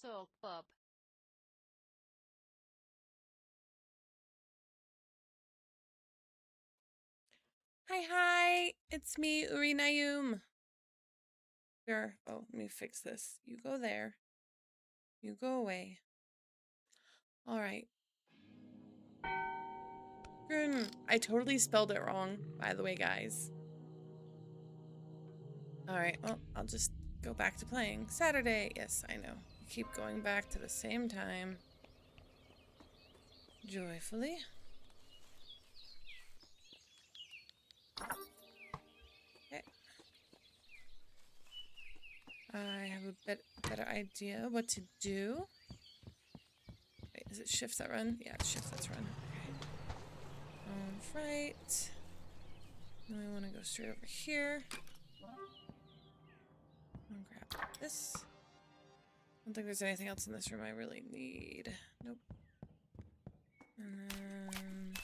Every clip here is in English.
So, Bub. Hi, it's me, Uri Nayum. Here, oh, let me fix this. You go there. You go away. All right. Drunn. I totally spelled it wrong, by the way, guys. All right, well, I'll just go back to playing. Saturday. Yes, I know. I keep going back to the same time. Joyfully. Okay. I have a better idea what to do. Wait, is it shift that run? Yeah, it's shift that's run. Okay. All right. Now I want to go straight over here. I'm gonna grab this. I don't think there's anything else in this room I really need. Nope. And then...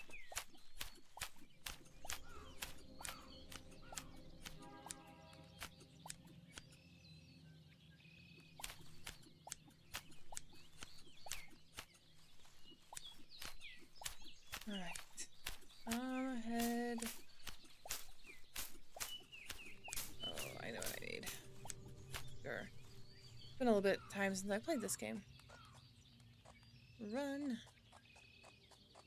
Alright. Ahead. Oh, I know what I need. Sure. It's been a little bit of time since I played this game. Run.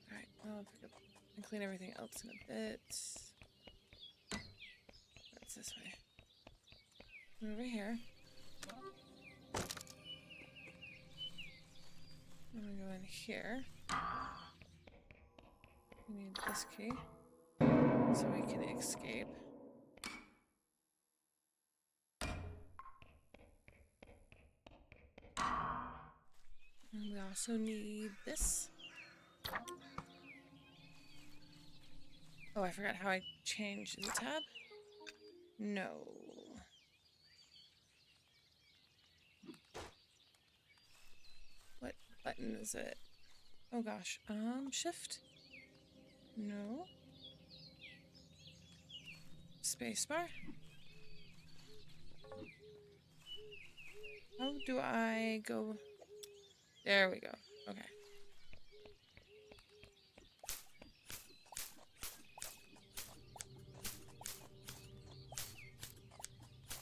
Alright, I'll pick up and clean everything else in a bit. That's this way. Over here. I'm gonna go in here. We need this key so we can escape. And we also need this. Oh, I forgot how I changed. Is it tab? No. What button is it? Oh gosh. Shift? No. Spacebar? How do I go? There we go. Okay.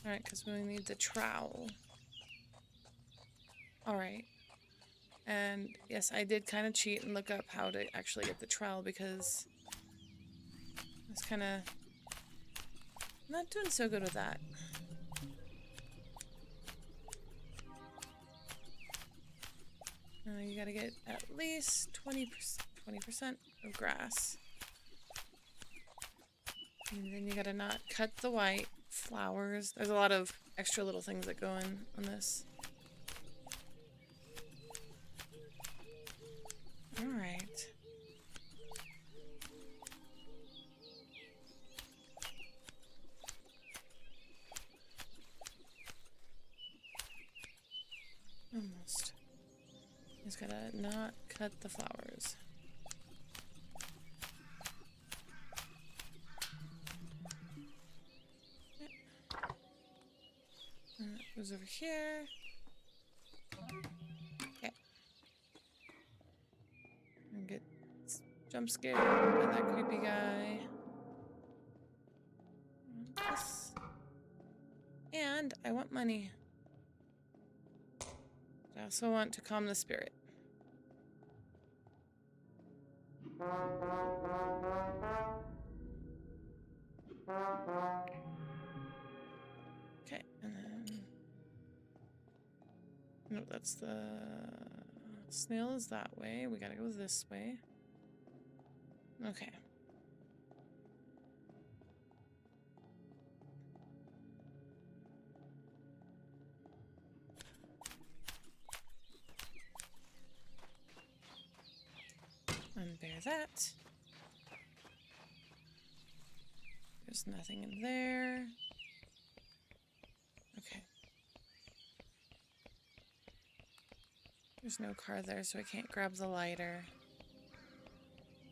Alright, because we need the trowel. Alright. And yes, I did kind of cheat and look up how to actually get the trowel because I was kind of not doing so good with that. You gotta get at least 20% of grass. And then you gotta not cut the white flowers. There's a lot of extra little things that go in on this. Alright. Almost. Just gotta not cut the flowers. Yep. And that goes over here. Okay. And get jump scared by that creepy guy. This. And I want money. I also want to calm the spirit. Okay, and then... No, that's the... Snail is that way. We gotta go this way. Okay. Unbear that. There's nothing in there. Okay. There's no car there, so I can't grab the lighter.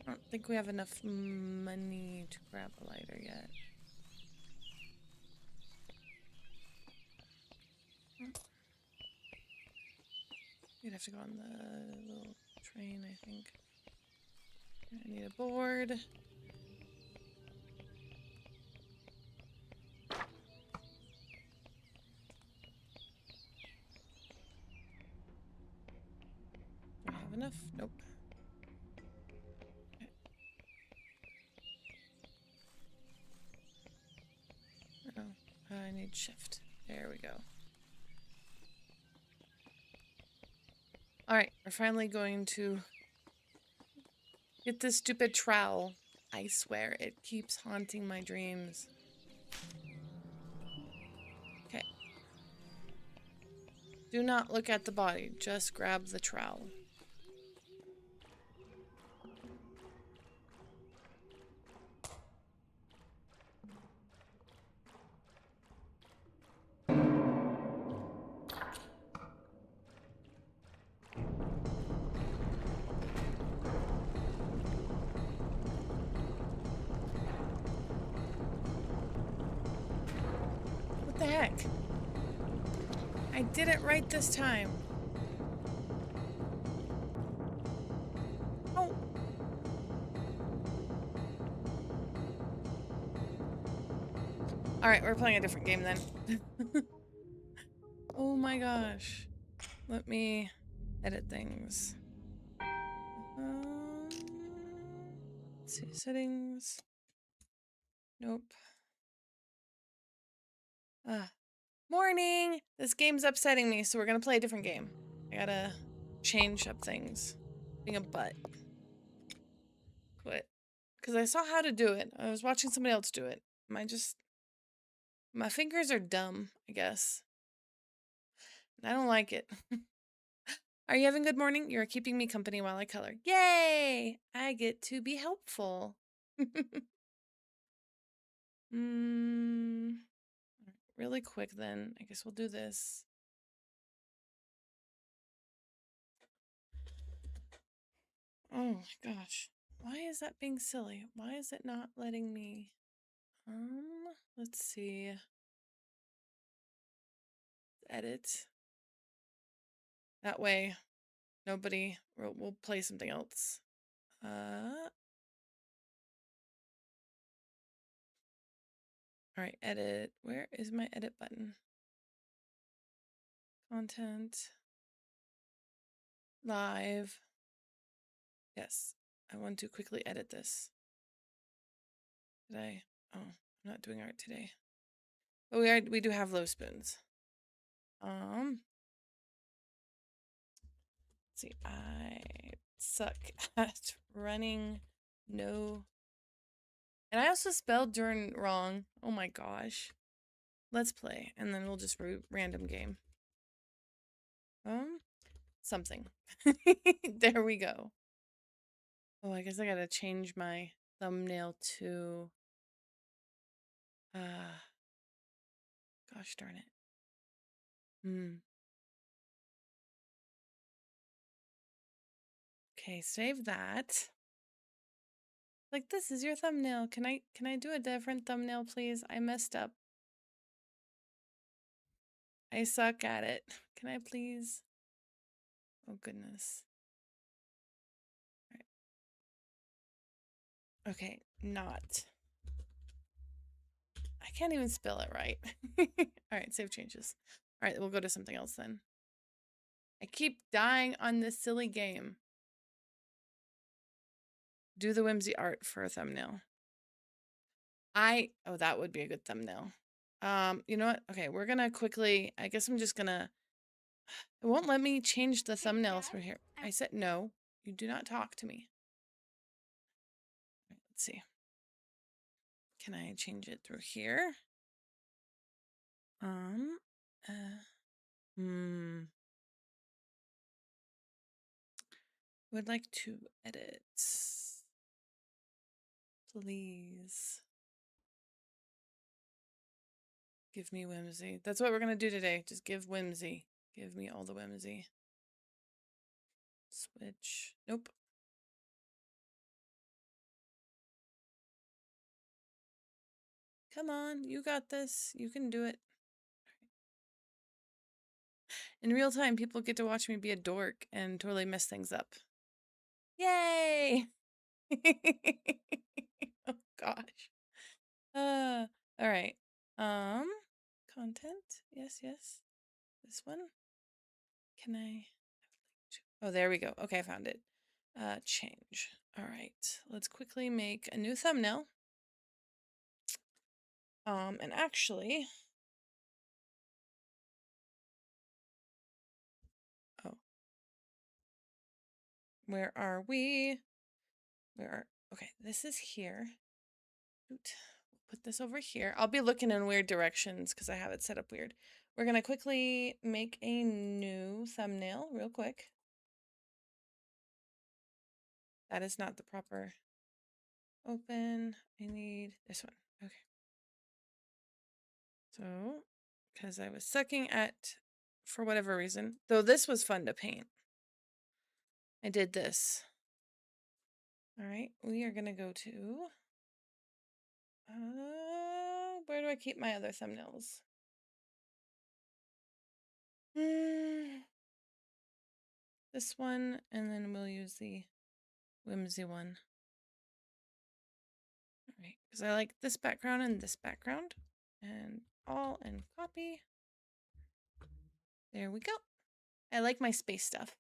I don't think we have enough money to grab a lighter yet. You'd have to go on the little train, I think. I need a board. Do I have enough? Nope. Okay. Oh, I need shift. There we go. Alright, we're finally going to get this stupid trowel. I swear, it keeps haunting my dreams. Okay. Do not look at the body, just grab the trowel. What the heck? I did it right this time. Oh. Alright, we're playing a different game then. Oh my gosh. Let me edit things. Let's see, settings. Nope. Morning! This game's upsetting me, so we're gonna play a different game. I gotta change up things. Being a butt. Quit. Because I saw how to do it. I was watching somebody else do it. My fingers are dumb, I guess. And I don't like it. Are you having a good morning? You're keeping me company while I color. Yay! I get to be helpful. Really quick then. I guess we'll do this. Oh my gosh. Why is that being silly? Why is it not letting me? Let's see. Edit. That way, nobody, we'll play something else. Alright, edit. Where is my edit button? Content. Live. Yes, I want to quickly edit this. Did I? Oh, I'm not doing art today. But we do have low spoons. Let's see, I suck at running no. And I also spelled Drunn wrong. Oh my gosh. Let's play, and then we'll just random game. Something. There we go. Oh, I guess I gotta change my thumbnail to gosh darn it. Okay, save that. Like, this is your thumbnail. Can I do a different thumbnail, please? I messed up. I suck at it. Can I please? Oh goodness. All right. Okay, not. I can't even spell it right. All right, save changes. All right, we'll go to something else then. I keep dying on this silly game. Do the whimsy art for a thumbnail. Oh, that would be a good thumbnail. You know what? Okay, we're gonna quickly, I guess I'm just gonna, it won't let me change the thumbnail through here. I said no, you do not talk to me. Right, let's see. Can I change it through here? Would like to edit. Please. Give me whimsy. That's what we're gonna do today. Just give whimsy. Give me all the whimsy. Switch. Nope. Come on, you got this. You can do it. In real time, people get to watch me be a dork and totally mess things up. Yay! Oh gosh. All right. Content. Yes, yes. This one. Can I? Oh, there we go. Okay, I found it. Change. All right. Let's quickly make a new thumbnail. And actually, oh, where are we? Okay, this is here. Oot. Put this over here. I'll be looking in weird directions because I have it set up weird. We're gonna quickly make a new thumbnail real quick. That is not the proper open. I need this one. Okay. So, because I was sucking at, for whatever reason, though this was fun to paint. I did this. All right, we are gonna go to, where do I keep my other thumbnails? This one, and then we'll use the whimsy one. All right, because I like this background and this background, and all and copy. There we go. I like my space stuff.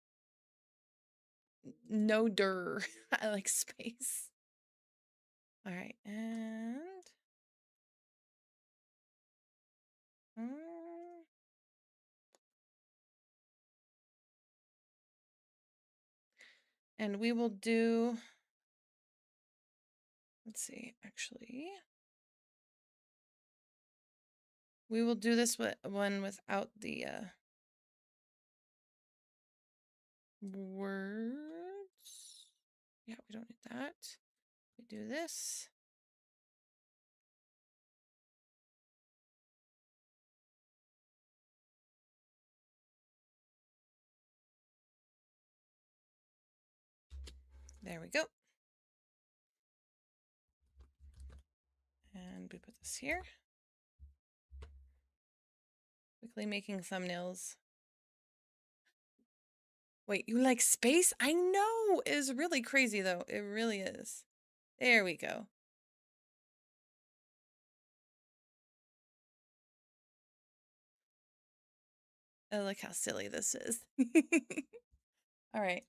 No dir. I like space. All right, and we will do, let's see, actually, we will do this one without the words. Yeah, we don't need that. We do this. There we go. And we put this here. Quickly making thumbnails. Wait, you like space? I know! It is really crazy though. It really is. There we go. Oh, look how silly this is. All right.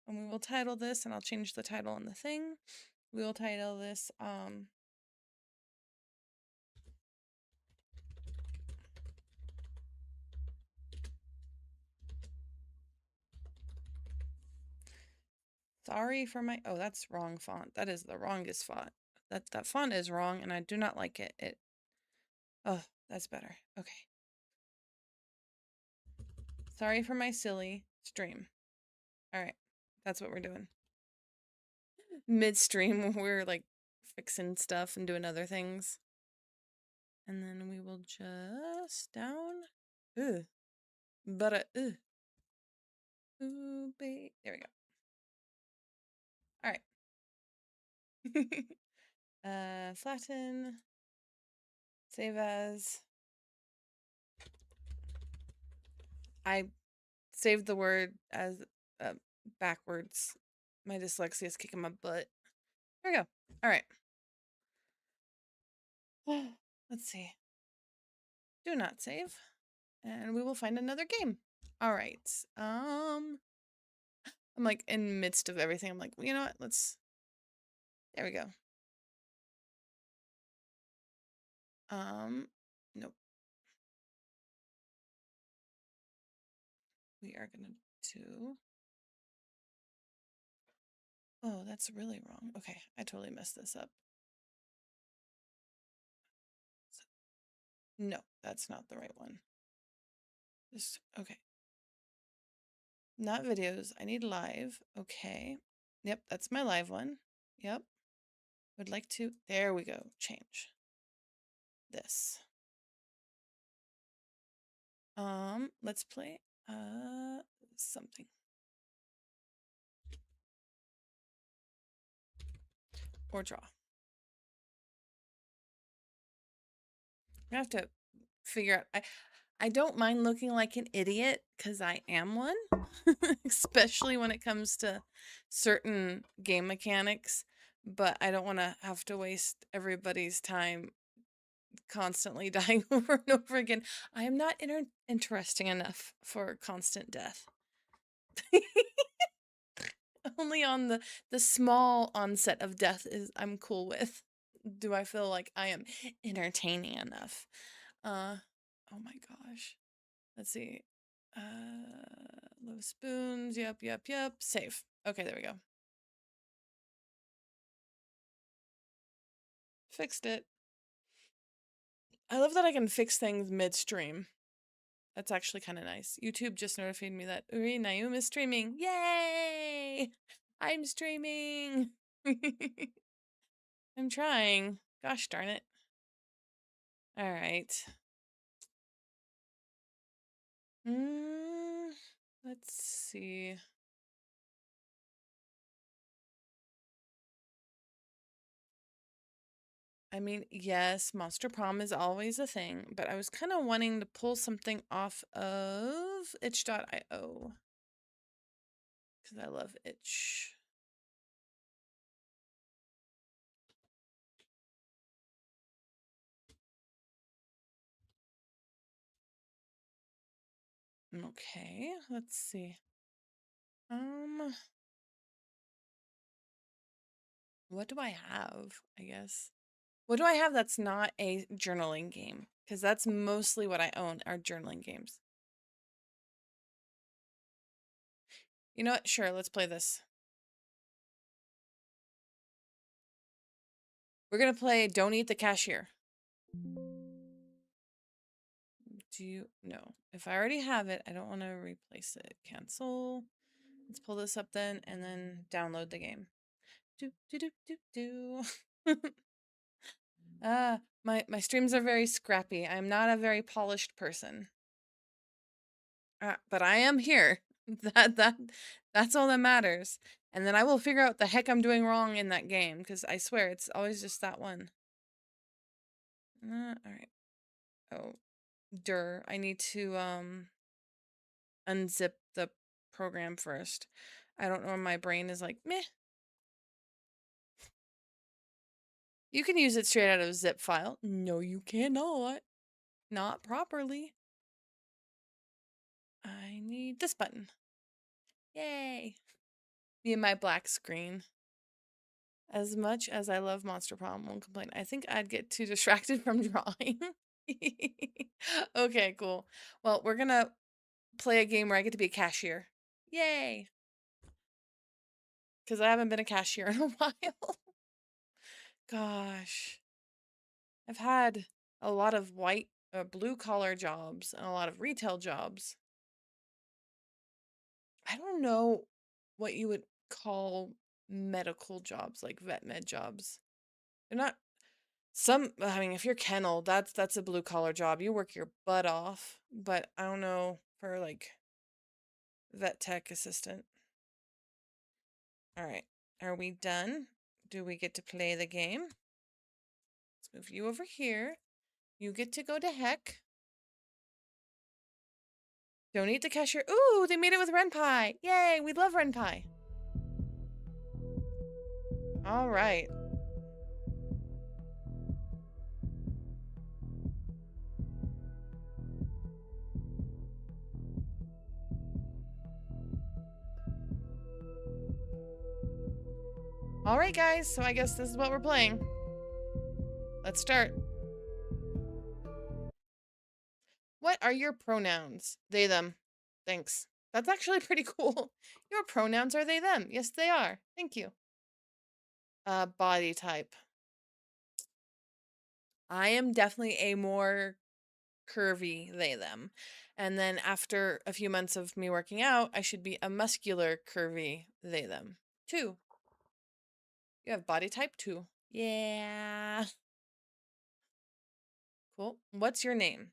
And we will title this, and I'll change the title on the thing. We will title this, sorry for my, oh, that's wrong font. That is the wrongest font. That font is wrong, and I do not like it. Oh, that's better. Okay. Sorry for my silly stream. All right. That's what we're doing. Midstream, we're like fixing stuff and doing other things. And then we will just down. Ugh. But ooh, babe. There we go. All right. Flatten. Save as. I saved the word as backwards. My dyslexia is kicking my butt. There we go. All right. Let's see. Do not save. And we will find another game. All right. I'm like in midst of everything. I'm like, well, you know what? Let's. There we go. Nope. We are gonna do. Oh, that's really wrong. Okay, I totally messed this up. No, that's not the right one. Just, okay. Not videos. I need live. Okay. Yep, that's my live one. Yep. Would like to. There we go. Change this. Let's play something. Or draw. I have to figure out. I don't mind looking like an idiot because I am one, especially when it comes to certain game mechanics. But I don't want to have to waste everybody's time constantly dying over and over again. I am not interesting enough for constant death. Only on the small onset of death is I'm cool with. Do I feel like I am entertaining enough? Oh my gosh. Let's see. Low spoons. Yep, yep, yep. Save. Okay, there we go. Fixed it. I love that I can fix things midstream. That's actually kind of nice. YouTube just notified me that Uri Naum is streaming. Yay! I'm streaming. I'm trying. Gosh darn it. All right. Mm, let's see. I mean, yes, Monster Prom is always a thing, but I was kind of wanting to pull something off of itch.io because I love itch. Okay, let's see. What do I have? I guess. What do I have that's not a journaling game? Because that's mostly what I own are journaling games. You know what? Sure, let's play this. We're gonna play Don't Eat the Cashier. Do you? No. If I already have it, I don't want to replace it. Cancel. Let's pull this up then and then download the game. Do, do, do, do, do. My streams are very scrappy. I'm not a very polished person. But I am here. That's all that matters. And then I will figure out the heck I'm doing wrong in that game because I swear it's always just that one. All right. Oh, I need to unzip the program first. I don't know. My brain is like meh. You can use it straight out of a zip file. No, you cannot. Not properly. I need this button. Yay. Me and my black screen. As much as I love Monster Prom, won't complain. I think I'd get too distracted from drawing. Okay, cool. Well, we're gonna play a game where I get to be a cashier. Yay. Because I haven't been a cashier in a while. Gosh. I've had a lot of white, blue collar jobs and a lot of retail jobs. I don't know what you would call medical jobs, like vet med jobs. They're not I mean, if you're kennel, that's a blue collar job. You work your butt off. But I don't know for like vet tech assistant. All right. Are we done? Do we get to play the game? Let's move you over here. You get to go to heck. Don't eat the cashier. Ooh, they made it with Ren Pie. Yay, we love Ren Pie. All right. All right, guys. So I guess this is what we're playing. Let's start. What are your pronouns? They, them. Thanks. That's actually pretty cool. Your pronouns are they, them. Yes, they are. Thank you. Body type. I am definitely a more curvy they, them. And then after a few months of me working out, I should be a muscular, curvy they, them. 2. You have body type 2. Yeah. Cool. What's your name?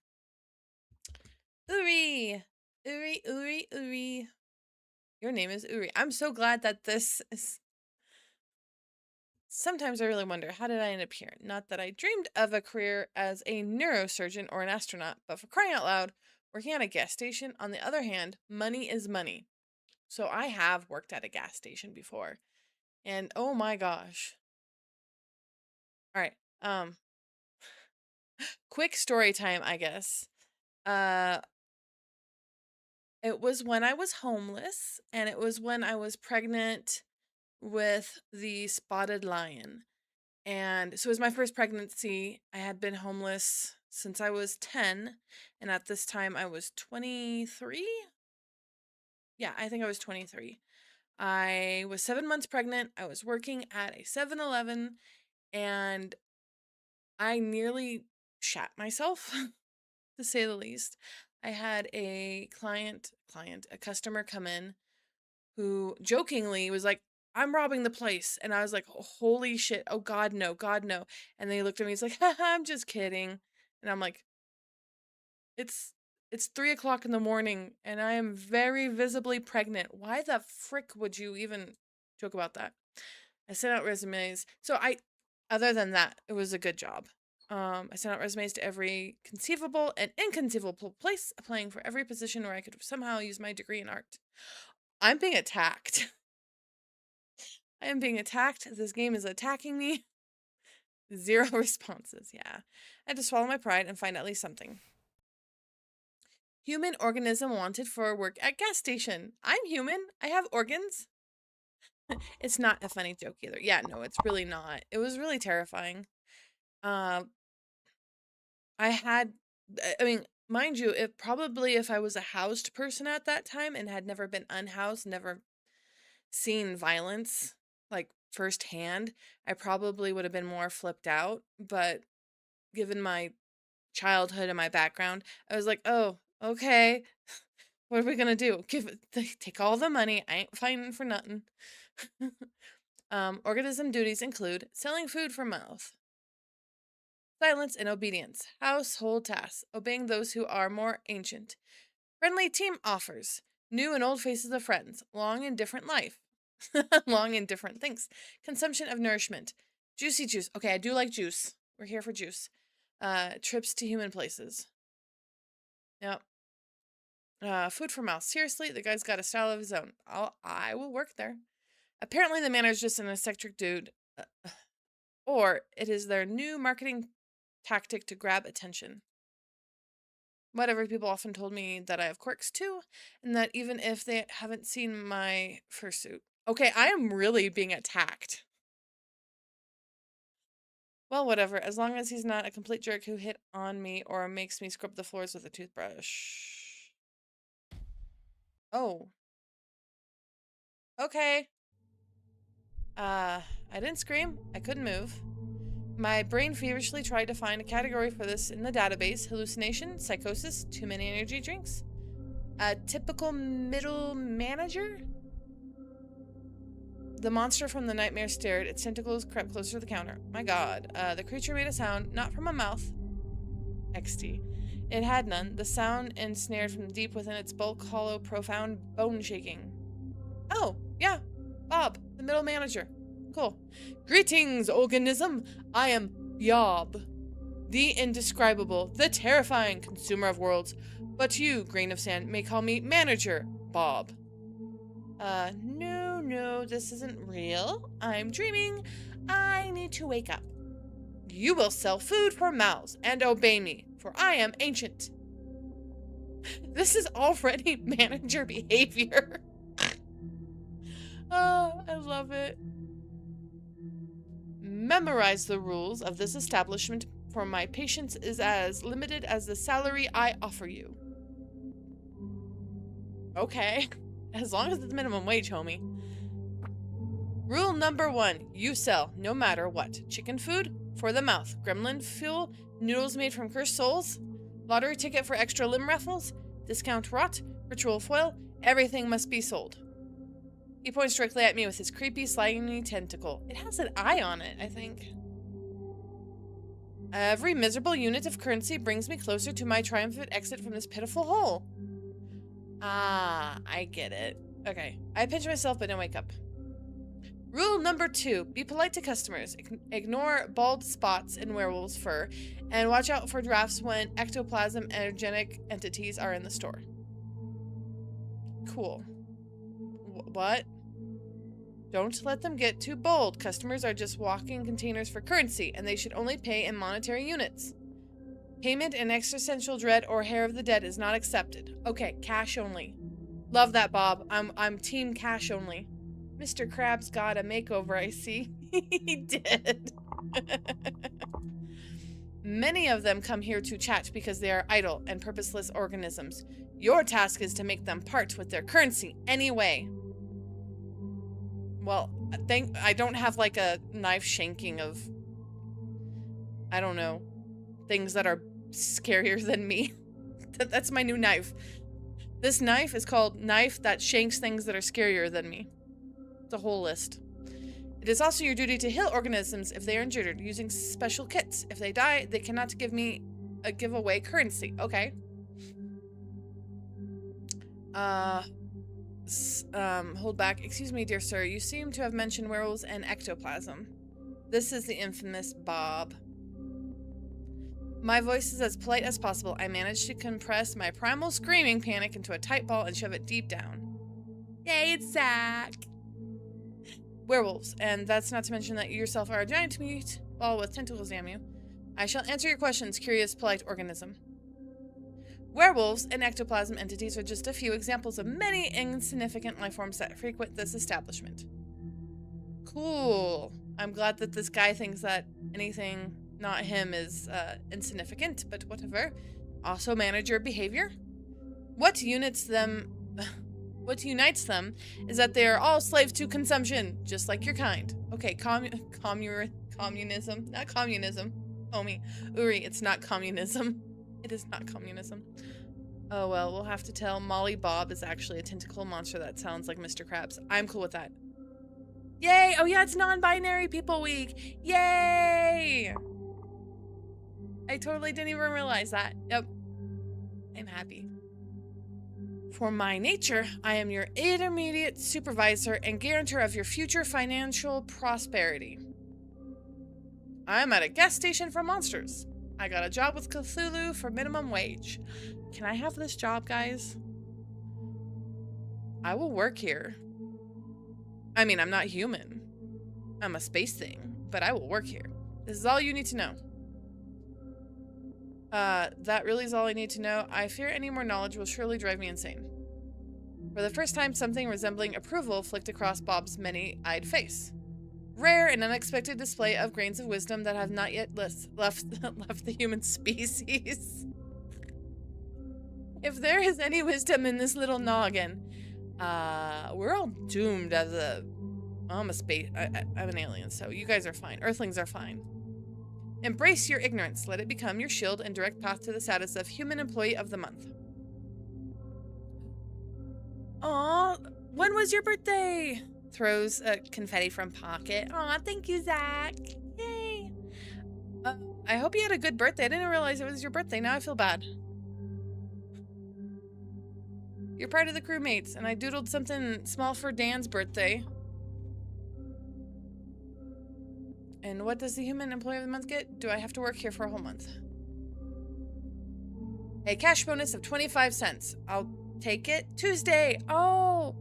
Uri. Uri, Uri, Uri. Your name is Uri. I'm so glad that this is... Sometimes I really wonder, how did I end up here? Not that I dreamed of a career as a neurosurgeon or an astronaut, but for crying out loud, Working at a gas station, on the other hand, money is money. So I have worked at a gas station before. And oh my gosh. All right. Quick story time, I guess. Uh it was when I was homeless, and it was when I was pregnant with the spotted lion. And so it was my first pregnancy. I had been homeless since I was 10, and at this time I was 23. Yeah, I think I was 23. I was 7 months pregnant. I was working at a 7-Eleven, and I nearly shat myself, to say the least. I had a a customer come in who jokingly was like, "I'm robbing the place." And I was like, "Holy shit. Oh, God, no. God, no." And then he looked at me. He's like, "Haha, I'm just kidding." And I'm like, it's it's 3 o'clock in the morning and I am very visibly pregnant. Why the frick would you even joke about that? I sent out resumes. Other than that, it was a good job. I sent out resumes to every conceivable and inconceivable place, applying for every position where I could somehow use my degree in art. I'm being attacked. I am being attacked. This game is attacking me. 0 responses. Yeah. I had to swallow my pride and find at least something. Human organism wanted for work at gas station. I'm human. I have organs. It's not a funny joke either. Yeah, no, it's really not. It was really terrifying. I mean, mind you, if I was a housed person at that time and had never been unhoused, never seen violence, like, firsthand, I probably would have been more flipped out. But given my childhood and my background, I was like, oh, okay. What are we gonna do? Take all the money. I ain't fighting for nothing. Organism duties include selling food for mouth, silence and obedience, household tasks, obeying those who are more ancient, friendly team offers, new and old faces of friends, long and different life, long and different things, consumption of nourishment, juicy juice. Okay, I do like juice. We're here for juice. Trips to human places. Yep. Food for mouth. Seriously, the guy's got a style of his own. I will work there. Apparently, the manager's just an eccentric dude, or it is their new marketing tactic to grab attention. Whatever, people often told me that I have quirks too, and that even if they haven't seen my fursuit. Okay, I am really being attacked. Well, whatever, as long as he's not a complete jerk who hit on me or makes me scrub the floors with a toothbrush. Oh. Okay. I didn't scream. I couldn't move. My brain feverishly tried to find a category for this in the database. Hallucination, psychosis, too many energy drinks. A typical middle manager? The monster from the nightmare stared. Its tentacles crept closer to the counter. My god. The creature made a sound, not from a mouth. XT. It had none. The sound ensnared from deep within its bulk, hollow, profound, bone-shaking. Oh, yeah. Bob, the middle manager. Cool. Greetings, organism. I am Yob, the indescribable, the terrifying consumer of worlds. But you, grain of sand, may call me Manager Bob. No, this isn't real. I'm dreaming. I need to wake up. You will sell food for mouths and obey me, for I am ancient. This is already manager behavior. Oh, I love it. Memorize the rules of this establishment, for my patience is as limited as the salary I offer you. Okay. As long as it's minimum wage, homie. Rule number 1. You sell, no matter what. Chicken food? For the mouth. Gremlin fuel? Noodles made from cursed souls? Lottery ticket for extra limb raffles? Discount rot? Ritual foil? Everything must be sold. He points directly at me with his creepy, slimy tentacle. It has an eye on it, I think. Every miserable unit of currency brings me closer to my triumphant exit from this pitiful hole. Ah, I get it. Okay. I pinch myself but don't wake up. Rule number 2, be polite to customers. Ignore bald spots in werewolves' fur, and watch out for drafts when ectoplasm energetic entities are in the store. Cool. What? Don't let them get too bold. Customers are just walking containers for currency, and they should only pay in monetary units. Payment in existential dread or hair of the dead is not accepted. Okay, cash only. Love that, Bob. I'm team cash only. Mr. Krabs got a makeover, I see. He did. Many of them come here to chat because they are idle and purposeless organisms. Your task is to make them part with their currency anyway. Well, I don't have like a knife shanking of, I don't know, things that are scarier than me. That's my new knife. This knife is called Knife That Shanks Things That Are Scarier Than Me. It's a whole list. It is also your duty to heal organisms if they are injured using special kits. If they die, they cannot give me a giveaway currency. Okay. Hold back. Excuse me, dear sir. You seem to have mentioned werewolves and ectoplasm. This is the infamous Bob. My voice is as polite as possible. I managed to compress my primal screaming panic into a tight ball and shove it deep down. Yay, it's Zach! Werewolves, and that's not to mention that you yourself are a giant meat ball with tentacles, damn you. I shall answer your questions, curious, polite organism. Werewolves and ectoplasm entities are just a few examples of many insignificant life forms that frequent this establishment. Cool. I'm glad that this guy thinks that anything not him is insignificant, but whatever. Also manage your behavior. What unites them is that they are all slaves to consumption, just like your kind. Okay, communism, not communism. Homie, Uri, it's not communism. It is not communism. Oh well, we'll have to tell Molly Bob is actually a tentacle monster that sounds like Mr. Krabs. I'm cool with that. Yay! Oh yeah, it's non-binary people week. Yay! I totally didn't even realize that. Yep. I'm happy. For my nature, I am your intermediate supervisor and guarantor of your future financial prosperity. I'm at a gas station for monsters. I got a job with Cthulhu for minimum wage. Can I have this job, guys? I will work here. I mean, I'm not human. I'm a space thing, but I will work here. This is all you need to know. That really is all I need to know. I fear any more knowledge will surely drive me insane. For the first time, something resembling approval flicked across Bob's many-eyed face. Rare and unexpected display of grains of wisdom that have not yet left the human species. If there is any wisdom in this little noggin, we're all doomed as a... I'm an alien, so you guys are fine. Earthlings are fine. Embrace your ignorance. Let it become your shield and direct path to the status of Human Employee of the Month. Aw, when was your birthday? Throws confetti from pocket. Aw, thank you, Zach. Yay. I hope you had a good birthday. I didn't realize it was your birthday. Now I feel bad. You're part of the crewmates, and I doodled something small for Dan's birthday. And what does the Human Employee of the Month get? Do I have to work here for a whole month? A cash bonus of 25 cents. I'll take it. Tuesday. Oh.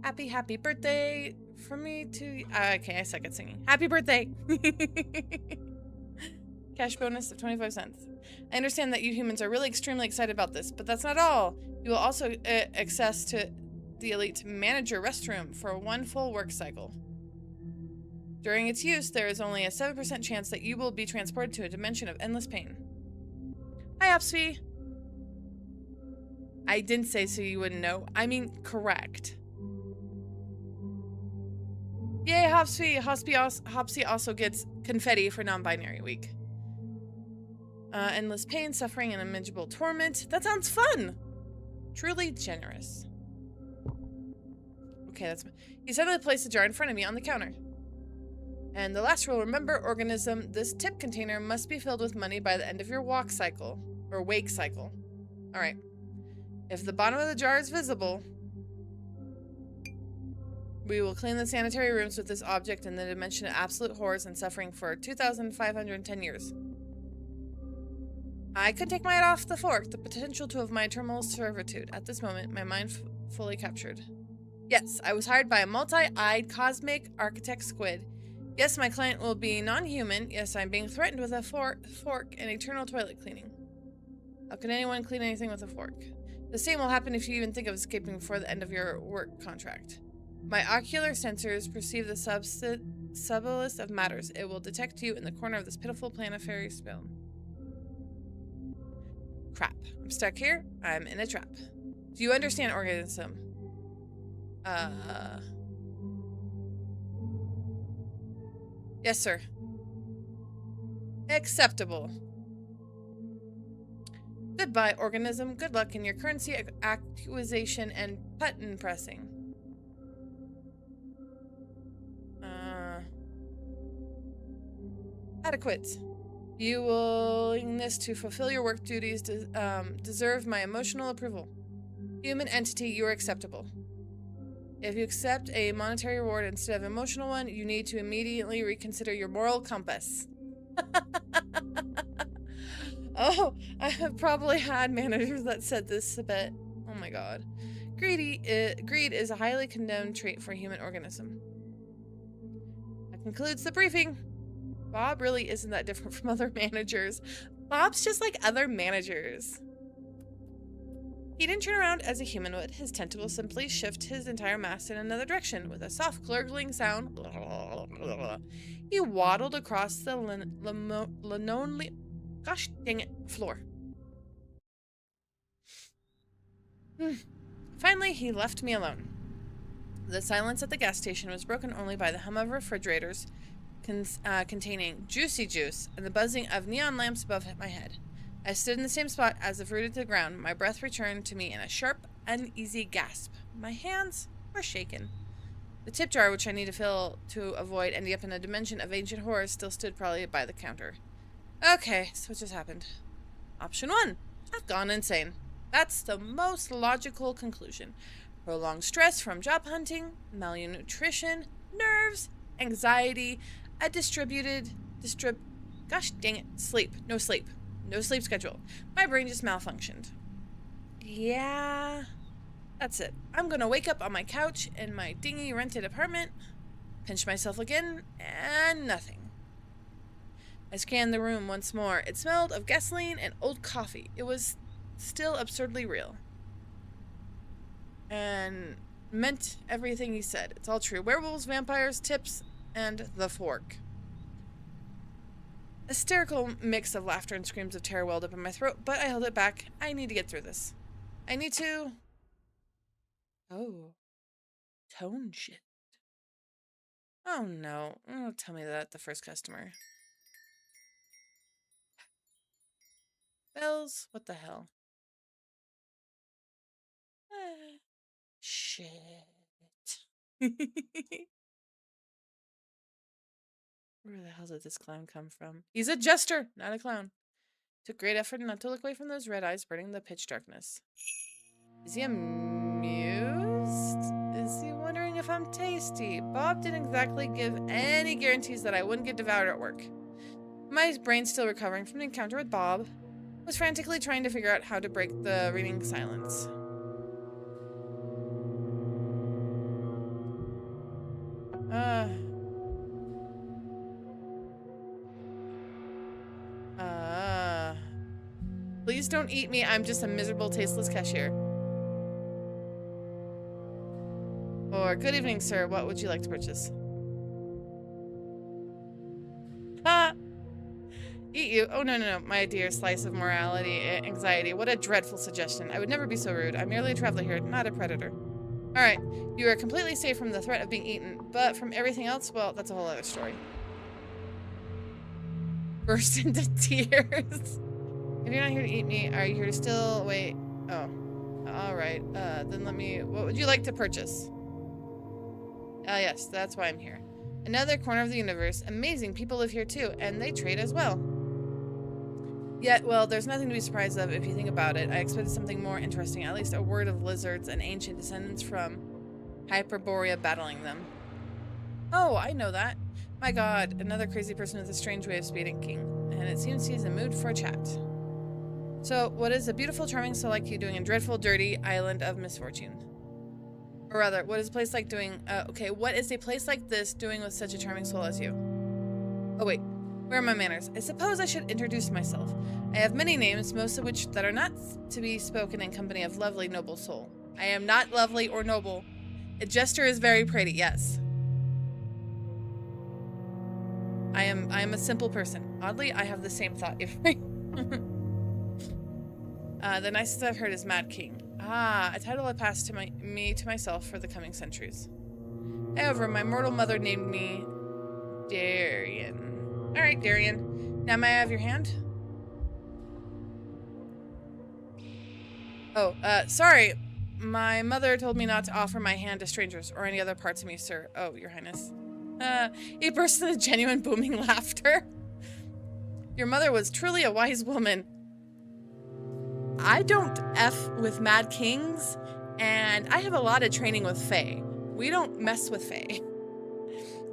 Happy birthday for me to... okay, I suck at singing. Happy birthday. Cash bonus of 25 cents. I understand that you humans are really extremely excited about this, but that's not all. You will also access to the Elite Manager restroom for one full work cycle. During its use, there is only a 7% chance that you will be transported to a dimension of endless pain. Hi, Opsfee. I didn't say so you wouldn't know. I mean, correct. Yay, Hopsfee. Hopsy also gets confetti for non-binary week. Endless pain, suffering, and unmanageable torment. That sounds fun! Truly generous. Okay, that's... He suddenly placed a jar in front of me on the counter. And the last rule, remember, organism, this tip container must be filled with money by the end of your walk cycle. Or wake cycle. Alright. If the bottom of the jar is visible, We will clean the sanitary rooms with this object in the dimension of absolute horrors and suffering for 2,510 years. I could take my head off the fork, the potential to of my eternal servitude. At this moment, my mind fully captured. Yes, I was hired by a multi-eyed cosmic architect squid. Yes, my client will be non-human. Yes, I'm being threatened with a fork and eternal toilet cleaning. How can anyone clean anything with a fork? The same will happen if you even think of escaping before the end of your work contract. My ocular sensors perceive the subtlest of matters. It will detect you in the corner of this pitiful planetary film. Crap. I'm stuck here. I'm in a trap. Do you understand organism? Yes, sir. Acceptable. Goodbye, organism. Good luck in your currency acquisition and button pressing. Adequate. Your willingness to fulfill your work duties deserve my emotional approval. Human entity, you are acceptable. If you accept a monetary reward instead of an emotional one, you need to immediately reconsider your moral compass. Oh, I have probably had managers that said this a bit. Oh my god. Greed is a highly condemned trait for a human organism. That concludes the briefing. Bob really isn't that different from other managers. Bob's just like other managers. He didn't turn around as a human would. His tentacles simply shift his entire mass in another direction with a soft gurgling sound. He waddled across the linoleum, gosh dang it, floor. Finally, he left me alone. The silence at the gas station was broken only by the hum of refrigerators containing juicy juice and the buzzing of neon lamps above my head. I stood in the same spot as if rooted to the ground. My breath returned to me in a sharp, uneasy gasp. My hands were shaken. The tip jar, which I need to fill to avoid ending up in a dimension of ancient horrors, still stood probably by the counter. Okay, so what just happened? Option 1. I've gone insane. That's the most logical conclusion. Prolonged stress from job hunting, malnutrition, nerves, anxiety, a gosh dang it, sleep. No sleep schedule. My brain just malfunctioned. Yeah, that's it. I'm gonna wake up on my couch in my dingy rented apartment, pinch myself again, and nothing. I scanned the room once more. It smelled of gasoline and old coffee. It was still absurdly real. And meant everything he said. It's all true. Werewolves, vampires, tips, and the fork. A hysterical mix of laughter and screams of terror welled up in my throat, but I held it back. I need to get through this. I need to... Oh. Tone shift. Oh no. Oh, tell me that, the first customer. Bells? What the hell? Shit. Where the hell did this clown come from? He's a jester, not a clown. Took great effort not to look away from those red eyes burning the pitch darkness. Is he amused? Is he wondering if I'm tasty? Bob didn't exactly give any guarantees that I wouldn't get devoured at work. My brain still recovering from the encounter with Bob, was frantically trying to figure out how to break the reading silence. Please don't eat me. I'm just a miserable, tasteless cashier. Or, good evening, sir. What would you like to purchase? Ha! Eat you. Oh, no. My dear slice of morality, anxiety. What a dreadful suggestion. I would never be so rude. I'm merely a traveler here, not a predator. Alright. You are completely safe from the threat of being eaten, but from everything else, well, that's a whole other story. Burst into tears. If you're not here to eat me, are you here to still wait? Oh. Alright. Then let me... What would you like to purchase? Yes, that's why I'm here. Another corner of the universe. Amazing people live here too, and they trade as well. Yet, well, there's nothing to be surprised of if you think about it. I expected something more interesting, at least a word of lizards and ancient descendants from Hyperborea battling them. Oh, I know that. My god, another crazy person with a strange way of speaking, and it seems he's in the mood for a chat. So, what is a beautiful, charming soul like you doing in dreadful, dirty island of misfortune? Or rather, what is a place like doing, okay, what is a place like this doing with such a charming soul as you? Oh wait, where are my manners? I suppose I should introduce myself. I have many names, most of which that are not to be spoken in company of lovely, noble soul. I am not lovely or noble. A jester is very pretty, yes. I am a simple person. Oddly, I have the same thought. The nicest I've heard is Mad King. Ah, a title I passed to me to myself for the coming centuries. However, my mortal mother named me Darian. Alright, Darian. Now may I have your hand? Oh, sorry. My mother told me not to offer my hand to strangers or any other parts of me, sir. Oh, your highness. He burst into genuine booming laughter. Your mother was truly a wise woman. I don't F with Mad Kings, and I have a lot of training with Fae. We don't mess with Fae.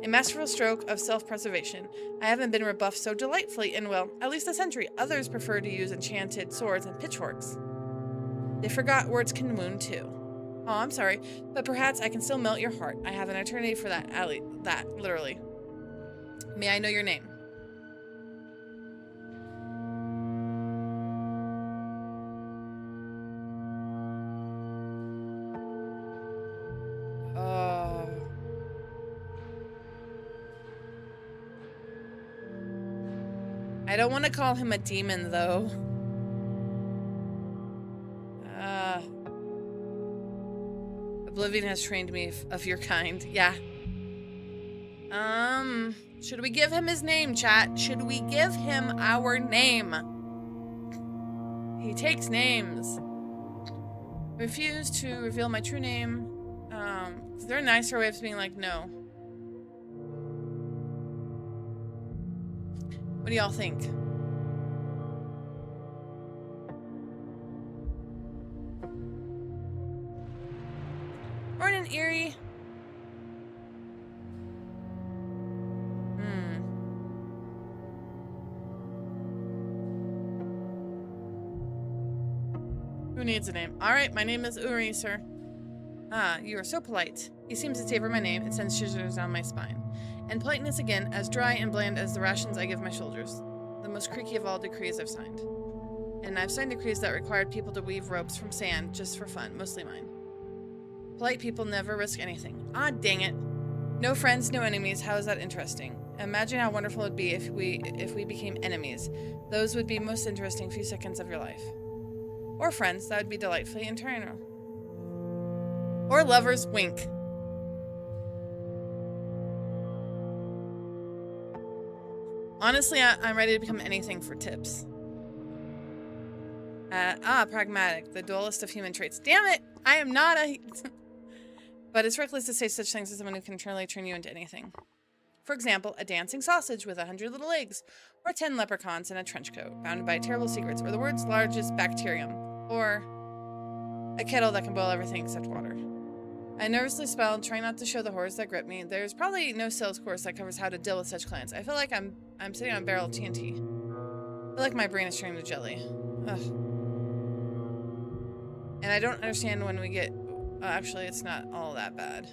A masterful stroke of self-preservation. I haven't been rebuffed so delightfully in, well, at least a century. Others prefer to use enchanted swords and pitchforks. They forgot words can wound too. Oh, I'm sorry, but perhaps I can still melt your heart. I have an eternity for that, literally. May I know your name? Oh. I don't want to call him a demon, though. Oblivion has trained me of your kind. Yeah. Should we give him his name, chat? Should we give him our name? He takes names. Refuse to reveal my true name. Is there a nicer way of being like, no? What do y'all think? Morning, Eerie. Who needs a name? Alright, my name is Uri, sir. Ah, you are so polite. He seems to savor my name. It sends shivers down my spine. And politeness again, as dry and bland as the rations I give my soldiers. The most creaky of all decrees I've signed. And I've signed decrees that required people to weave ropes from sand just for fun, mostly mine. Polite people never risk anything. Ah, dang it. No friends, no enemies. How is that interesting? Imagine how wonderful it would be if we became enemies. Those would be most interesting few seconds of your life. Or friends. That would be delightfully eternal. Or lovers. Wink. Honestly, I'm ready to become anything for tips. Pragmatic. The dullest of human traits. Damn it! I am not a... But it's reckless to say such things as someone who can truly turn you into anything. For example, a dancing sausage with 100 little eggs, or 10 leprechauns in a trench coat, bounded by terrible secrets, or the world's largest bacterium, or a kettle that can boil everything except water. I nervously spelled, trying not to show the horrors that grip me. There's probably no sales course that covers how to deal with such clans. I feel like I'm sitting on a barrel of TNT. I feel like my brain is turning to jelly. Ugh. And I don't understand when we get... actually, it's not all that bad.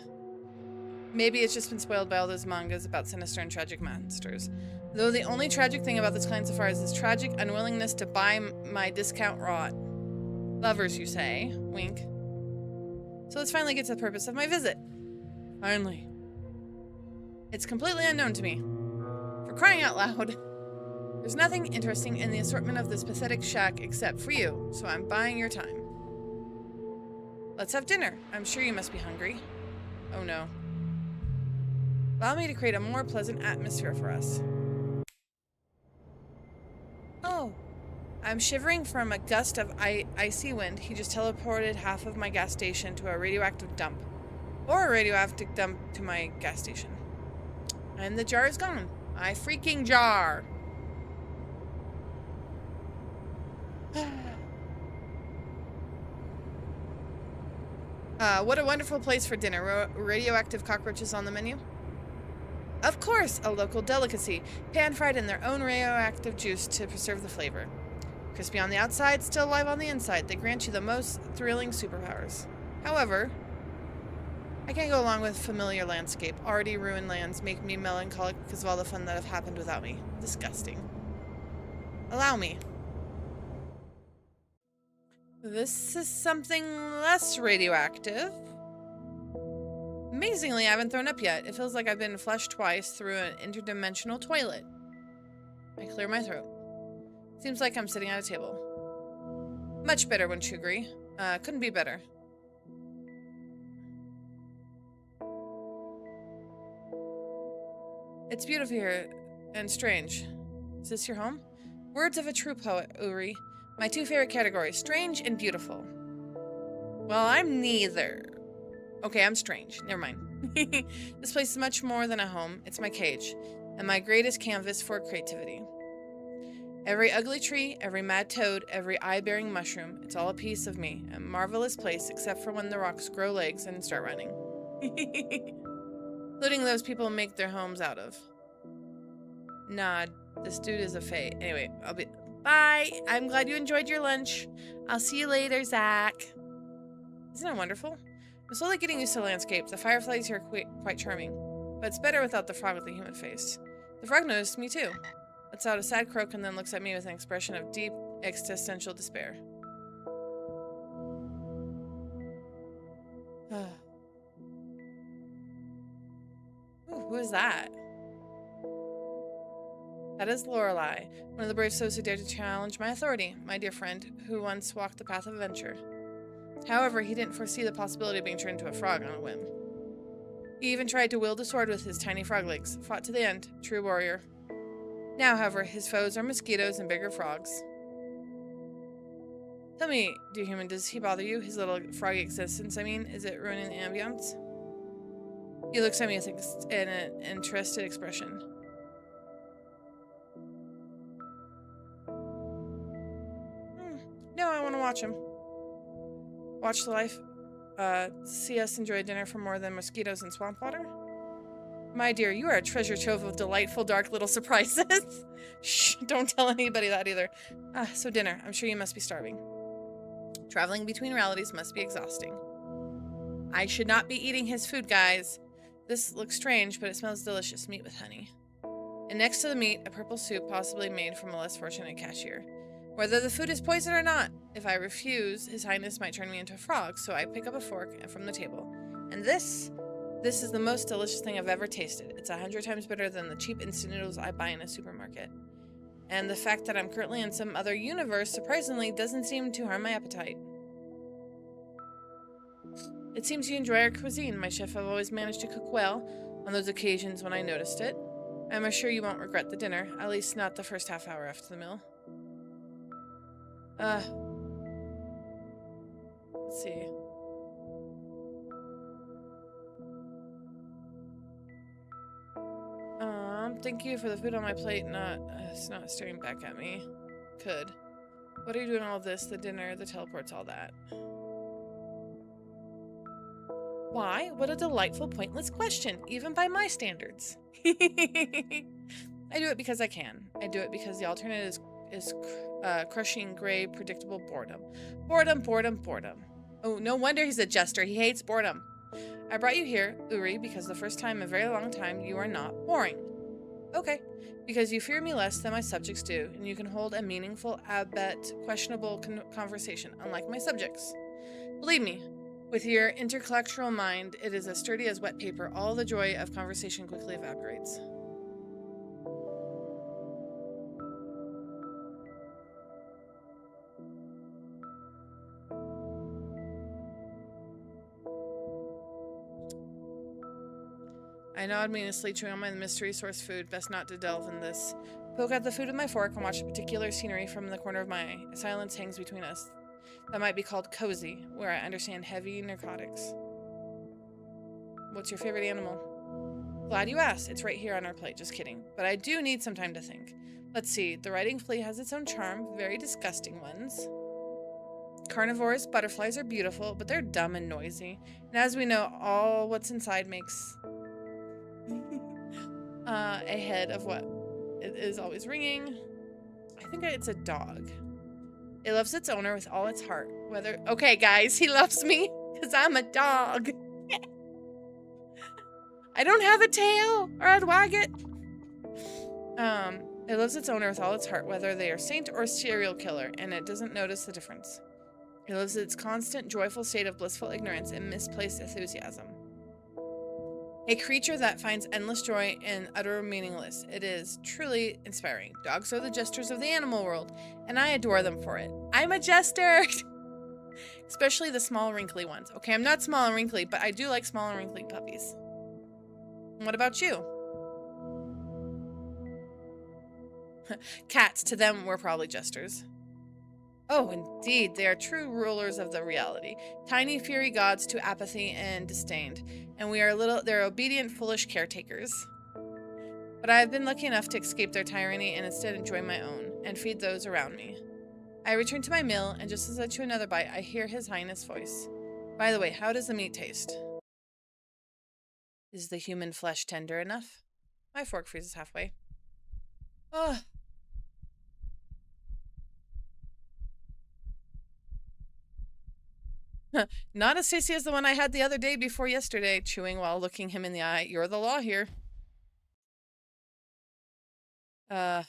Maybe it's just been spoiled by all those mangas about sinister and tragic monsters. Though the only tragic thing about this clan so far is this tragic unwillingness to buy my discount rot. Lovers, you say? Wink. So let's finally get to the purpose of my visit. Finally. It's completely unknown to me. For crying out loud. There's nothing interesting in the assortment of this pathetic shack except for you, so I'm buying your time. Let's have dinner. I'm sure you must be hungry. Oh no. Allow me to create a more pleasant atmosphere for us. Oh. I'm shivering from a gust of icy wind. He just teleported half of my gas station to a radioactive dump. Or a radioactive dump to my gas station. And the jar is gone. My freaking jar. What a wonderful place for dinner. Radioactive cockroaches on the menu? Of course, a local delicacy, pan-fried in their own radioactive juice to preserve the flavor. Crispy on the outside, still alive on the inside. They grant you the most thrilling superpowers. However, I can't go along with familiar landscape. Already ruined lands make me melancholic because of all the fun that have happened without me. Disgusting. Allow me. This is something less radioactive. Amazingly, I haven't thrown up yet. It feels like I've been flushed twice through an interdimensional toilet. I clear my throat. Seems like I'm sitting at a table. Much better, wouldn't you agree? Couldn't be better. It's beautiful here and strange. Is this your home? Words of a true poet, Uri. My two favorite categories, strange and beautiful. Well, I'm neither. Okay, I'm strange. Never mind. This place is much more than a home. It's my cage, and my greatest canvas for creativity. Every ugly tree, every mad toad, every eye-bearing mushroom, it's all a piece of me. A marvelous place, except for when the rocks grow legs and start running. Including those people make their homes out of. Nah, this dude is a fake. Anyway, Bye! I'm glad you enjoyed your lunch. I'll see you later, Zach. Isn't it wonderful? I'm slowly getting used to the landscape. The fireflies here are quite charming. But it's better without the frog with the human face. The frog noticed me too. Lets out a sad croak and then looks at me with an expression of deep, existential despair. Ooh, who is that? That is Lorelei, one of the brave souls who dared to challenge my authority, my dear friend, who once walked the path of adventure. However, he didn't foresee the possibility of being turned into a frog on a whim. He even tried to wield a sword with his tiny frog legs, fought to the end, true warrior. Now, however, his foes are mosquitoes and bigger frogs. Tell me, dear human, does he bother you? His little froggy existence, I mean? Is it ruining the ambience? He looks at me with an interested expression. No, I want to watch him. Watch the life. See us enjoy dinner for more than mosquitoes and swamp water? My dear, you are a treasure trove of delightful, dark little surprises. Shh, don't tell anybody that either. So dinner. I'm sure you must be starving. Traveling between realities must be exhausting. I should not be eating his food, guys. This looks strange, but it smells delicious. Meat with honey. And next to the meat, a purple soup possibly made from a less fortunate cashier. Whether the food is poison or not, if I refuse, His Highness might turn me into a frog, so I pick up a fork from the table. And this is the most delicious thing I've ever tasted. It's 100 times better than the cheap instant noodles I buy in a supermarket. And the fact that I'm currently in some other universe, surprisingly, doesn't seem to harm my appetite. It seems you enjoy our cuisine. My chef have always managed to cook well on those occasions when I noticed it. I'm sure you won't regret the dinner, at least not the first half hour after the meal. Let's see. Thank you for the food on my plate. It's not staring back at me. Could. What are you doing all this? The dinner, the teleports, all that. Why? What a delightful, pointless question, even by my standards. I do it because I can. I do it because the alternative is crushing, gray, predictable boredom. Boredom. Oh, no wonder he's a jester. He hates boredom. I brought you here, Uri, because the first time in a very long time you are not boring. Okay, because you fear me less than my subjects do, and you can hold a meaningful, albeit questionable conversation, unlike my subjects. Believe me, with your intercultural mind, it is as sturdy as wet paper. All the joy of conversation quickly evaporates. I nod meaninglessly, chewing on my mystery source food. Best not to delve in this. Poke out the food with my fork and watch the particular scenery from the corner of my eye. Silence hangs between us. That might be called cozy, where I understand heavy narcotics. What's your favorite animal? Glad you asked. It's right here on our plate. Just kidding. But I do need some time to think. Let's see. The riding flea has its own charm. Very disgusting ones. Carnivores, butterflies are beautiful, but they're dumb and noisy. And as we know, all what's inside makes a head of what it is always ringing. I think it's a dog. It loves its owner with all its heart. Whether okay, guys, he loves me because I'm a dog. I don't have a tail, or I'd wag it. It loves its owner with all its heart, whether they are saint or serial killer, and it doesn't notice the difference. It lives its constant, joyful state of blissful ignorance and misplaced enthusiasm. A creature that finds endless joy in utter meaningless. It is truly inspiring. Dogs are the jesters of the animal world, and I adore them for it. I'm a jester! Especially the small, wrinkly ones. Okay, I'm not small and wrinkly, but I do like small and wrinkly puppies. What about you? Cats, to them, were probably jesters. Oh, indeed, they are true rulers of the reality. Tiny, fiery gods to apathy and disdain. And we are they're obedient, foolish caretakers. But I have been lucky enough to escape their tyranny and instead enjoy my own, and feed those around me. I return to my meal, and just as I chew another bite, I hear His Highness' voice. By the way, how does the meat taste? Is the human flesh tender enough? My fork freezes halfway. Oh. Not as tasty as the one I had the other day before yesterday, chewing while looking him in the eye. You're the law here. I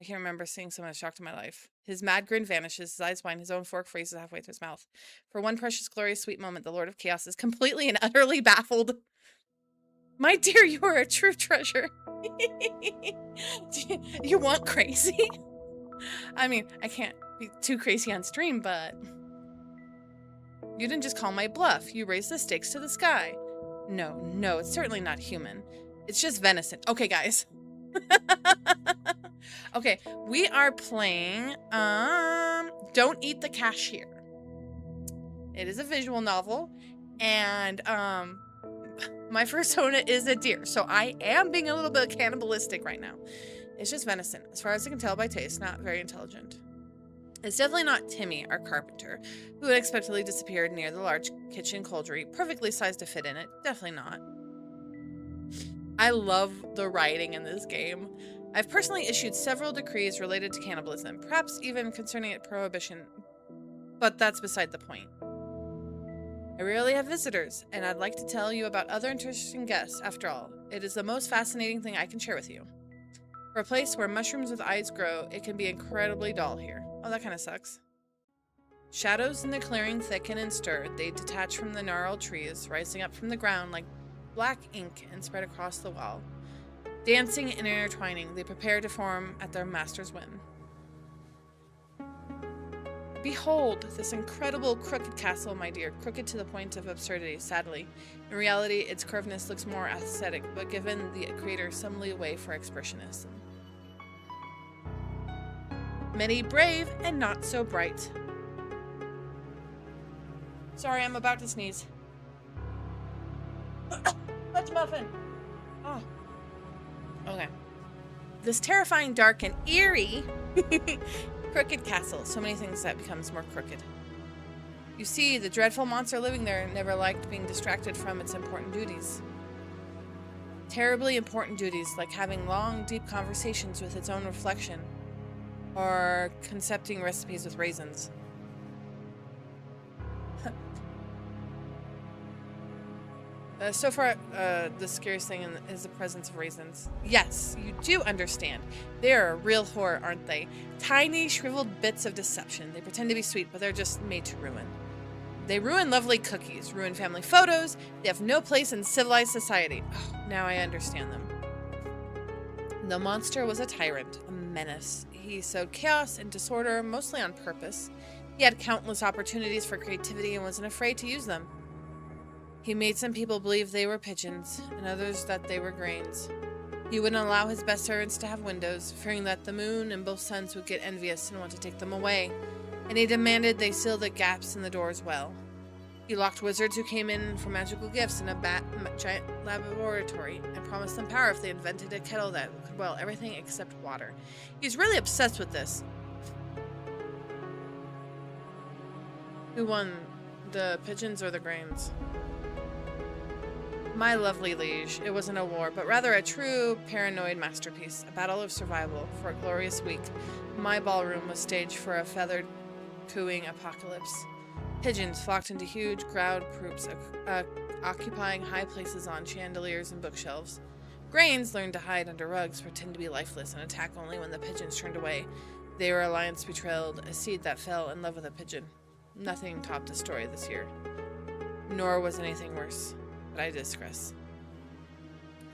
can't remember seeing so much shock in my life. His mad grin vanishes, his eyes widen, his own fork freezes halfway through his mouth. For one precious, glorious, sweet moment, the Lord of Chaos is completely and utterly baffled. My dear, you are a true treasure. You want crazy? I mean, I can't be too crazy on stream, but... You didn't just call my bluff. You raised the stakes to the sky. No, it's certainly not human. It's just venison. Okay, guys. Okay, we are playing, Don't Eat the Cashier. It is a visual novel, and, my persona is a deer, so I am being a little bit cannibalistic right now. It's just venison. As far as I can tell by taste, not very intelligent. It's definitely not Timmy, our carpenter, who unexpectedly disappeared near the large kitchen cauldron, perfectly sized to fit in it. Definitely not. I love the writing in this game. I've personally issued several decrees related to cannibalism, perhaps even concerning its prohibition, but that's beside the point. I rarely have visitors, and I'd like to tell you about other interesting guests. After all, it is the most fascinating thing I can share with you. For a place where mushrooms with eyes grow, it can be incredibly dull here. Oh, that kind of sucks. Shadows in the clearing thicken and stir. They detach from the gnarled trees, rising up from the ground like black ink and spread across the wall. Dancing and intertwining, they prepare to form at their master's whim. Behold, this incredible crooked castle, my dear, crooked to the point of absurdity, sadly. In reality, its curvedness looks more aesthetic, but given the creator some leeway for expressionism. Many brave and not so bright. Sorry, I'm about to sneeze. Let's muffin. Oh. Okay. This terrifying, dark, and eerie crooked castle. So many things that becomes more crooked. You see, the dreadful monster living there never liked being distracted from its important duties. Terribly important duties, like having long, deep conversations with its own reflection, or concepting recipes with raisins. So far, the scariest thing is the presence of raisins. Yes, you do understand. They're a real horror, aren't they? Tiny, shriveled bits of deception. They pretend to be sweet, but they're just made to ruin. They ruin lovely cookies, ruin family photos. They have no place in civilized society. Oh, now I understand them. The monster was a tyrant, a menace. He sowed chaos and disorder, mostly on purpose. He had countless opportunities for creativity and wasn't afraid to use them. He made some people believe they were pigeons, and others that they were grains. He wouldn't allow his best servants to have windows, fearing that the moon and both suns would get envious and want to take them away, and he demanded they seal the gaps in the doors well. He locked wizards who came in for magical gifts in a giant laboratory, and promised them power if they invented a kettle that could boil everything except water. He's really obsessed with this. Who won, the pigeons or the grains? My lovely liege, it wasn't a war, but rather a true paranoid masterpiece, a battle of survival for a glorious week. My ballroom was staged for a feathered, cooing apocalypse. Pigeons flocked into huge crowd groups, occupying high places on chandeliers and bookshelves. Grains learned to hide under rugs, pretend to be lifeless, and attack only when the pigeons turned away. They were alliance betrayed, a seed that fell in love with a pigeon. Nothing topped the story this year. Nor was anything worse. But I digress.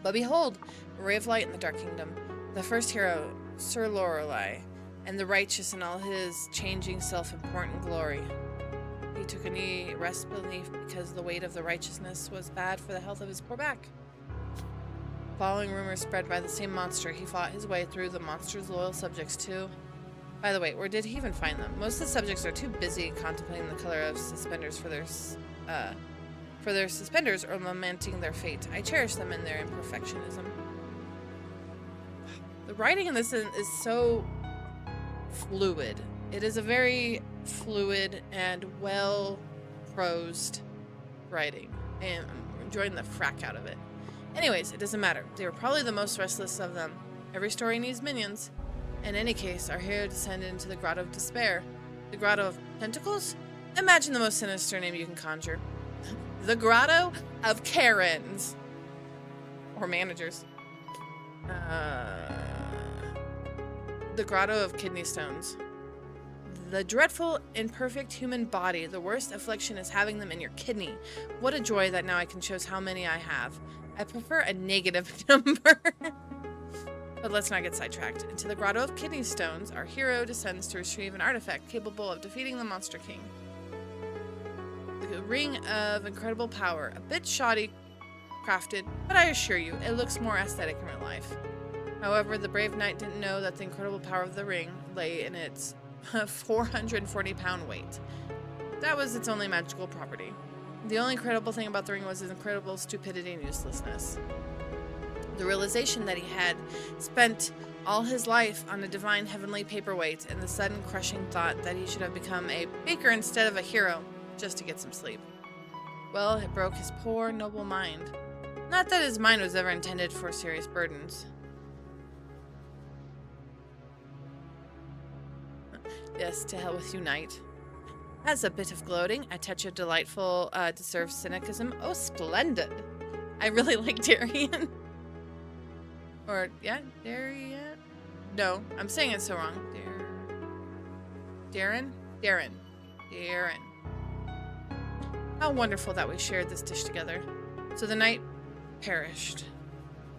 But behold, a ray of light in the Dark Kingdom. The first hero, Sir Lorelei, and the righteous in all his changing self-important glory. He took a knee, rest beneath, because the weight of the righteousness was bad for the health of his poor back. Following rumors spread by the same monster, he fought his way through the monster's loyal subjects too. By the way, where did he even find them? Most of the subjects are too busy contemplating the color of suspenders for their suspenders or lamenting their fate. I cherish them in their imperfectionism. The writing in this is so fluid. It is a very fluid and well-prosed writing. And I'm enjoying the frack out of it. Anyways, it doesn't matter. They were probably the most restless of them. Every story needs minions. In any case, our hero descended into the Grotto of Despair. The Grotto of Tentacles? Imagine the most sinister name you can conjure. The Grotto of Karens. Or managers. The Grotto of Kidney Stones. The dreadful, imperfect human body. The worst affliction is having them in your kidney. What a joy that now I can choose how many I have. I prefer a negative number. But let's not get sidetracked. Into the Grotto of Kidney Stones, our hero descends to retrieve an artifact capable of defeating the Monster King. The Ring of Incredible Power. A bit shoddy crafted, but I assure you, it looks more aesthetic in real life. However, the brave knight didn't know that the incredible power of the ring lay in its 440-pound weight. That was its only magical property. The only incredible thing about the ring was its incredible stupidity and uselessness. The realization that he had spent all his life on a divine heavenly paperweight, and the sudden crushing thought that he should have become a baker instead of a hero, just to get some sleep. Well, it broke his poor, noble mind. Not that his mind was ever intended for serious burdens. Yes, to hell with you, knight. As a bit of gloating, a touch of delightful, deserved cynicism. Oh, splendid! I really like Darian. Or, yeah, Darian? No, I'm saying it so wrong. Darren? Darren. How wonderful that we shared this dish together. So the knight perished.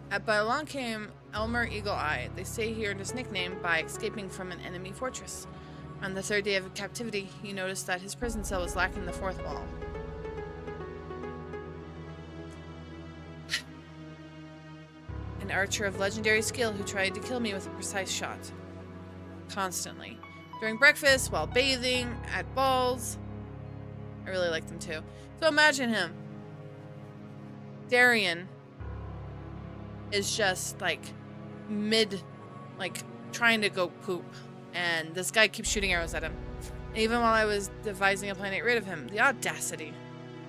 But along came Elmer Eagle Eye. They say he earned his nickname by escaping from an enemy fortress. On the third day of captivity, he noticed that his prison cell was lacking the fourth wall. An archer of legendary skill who tried to kill me with a precise shot. Constantly. During breakfast, while bathing, at balls. I really like them too. So imagine him. Darian is just like trying to go poop. And this guy keeps shooting arrows at him. And even while I was devising a plan to get rid of him, the audacity.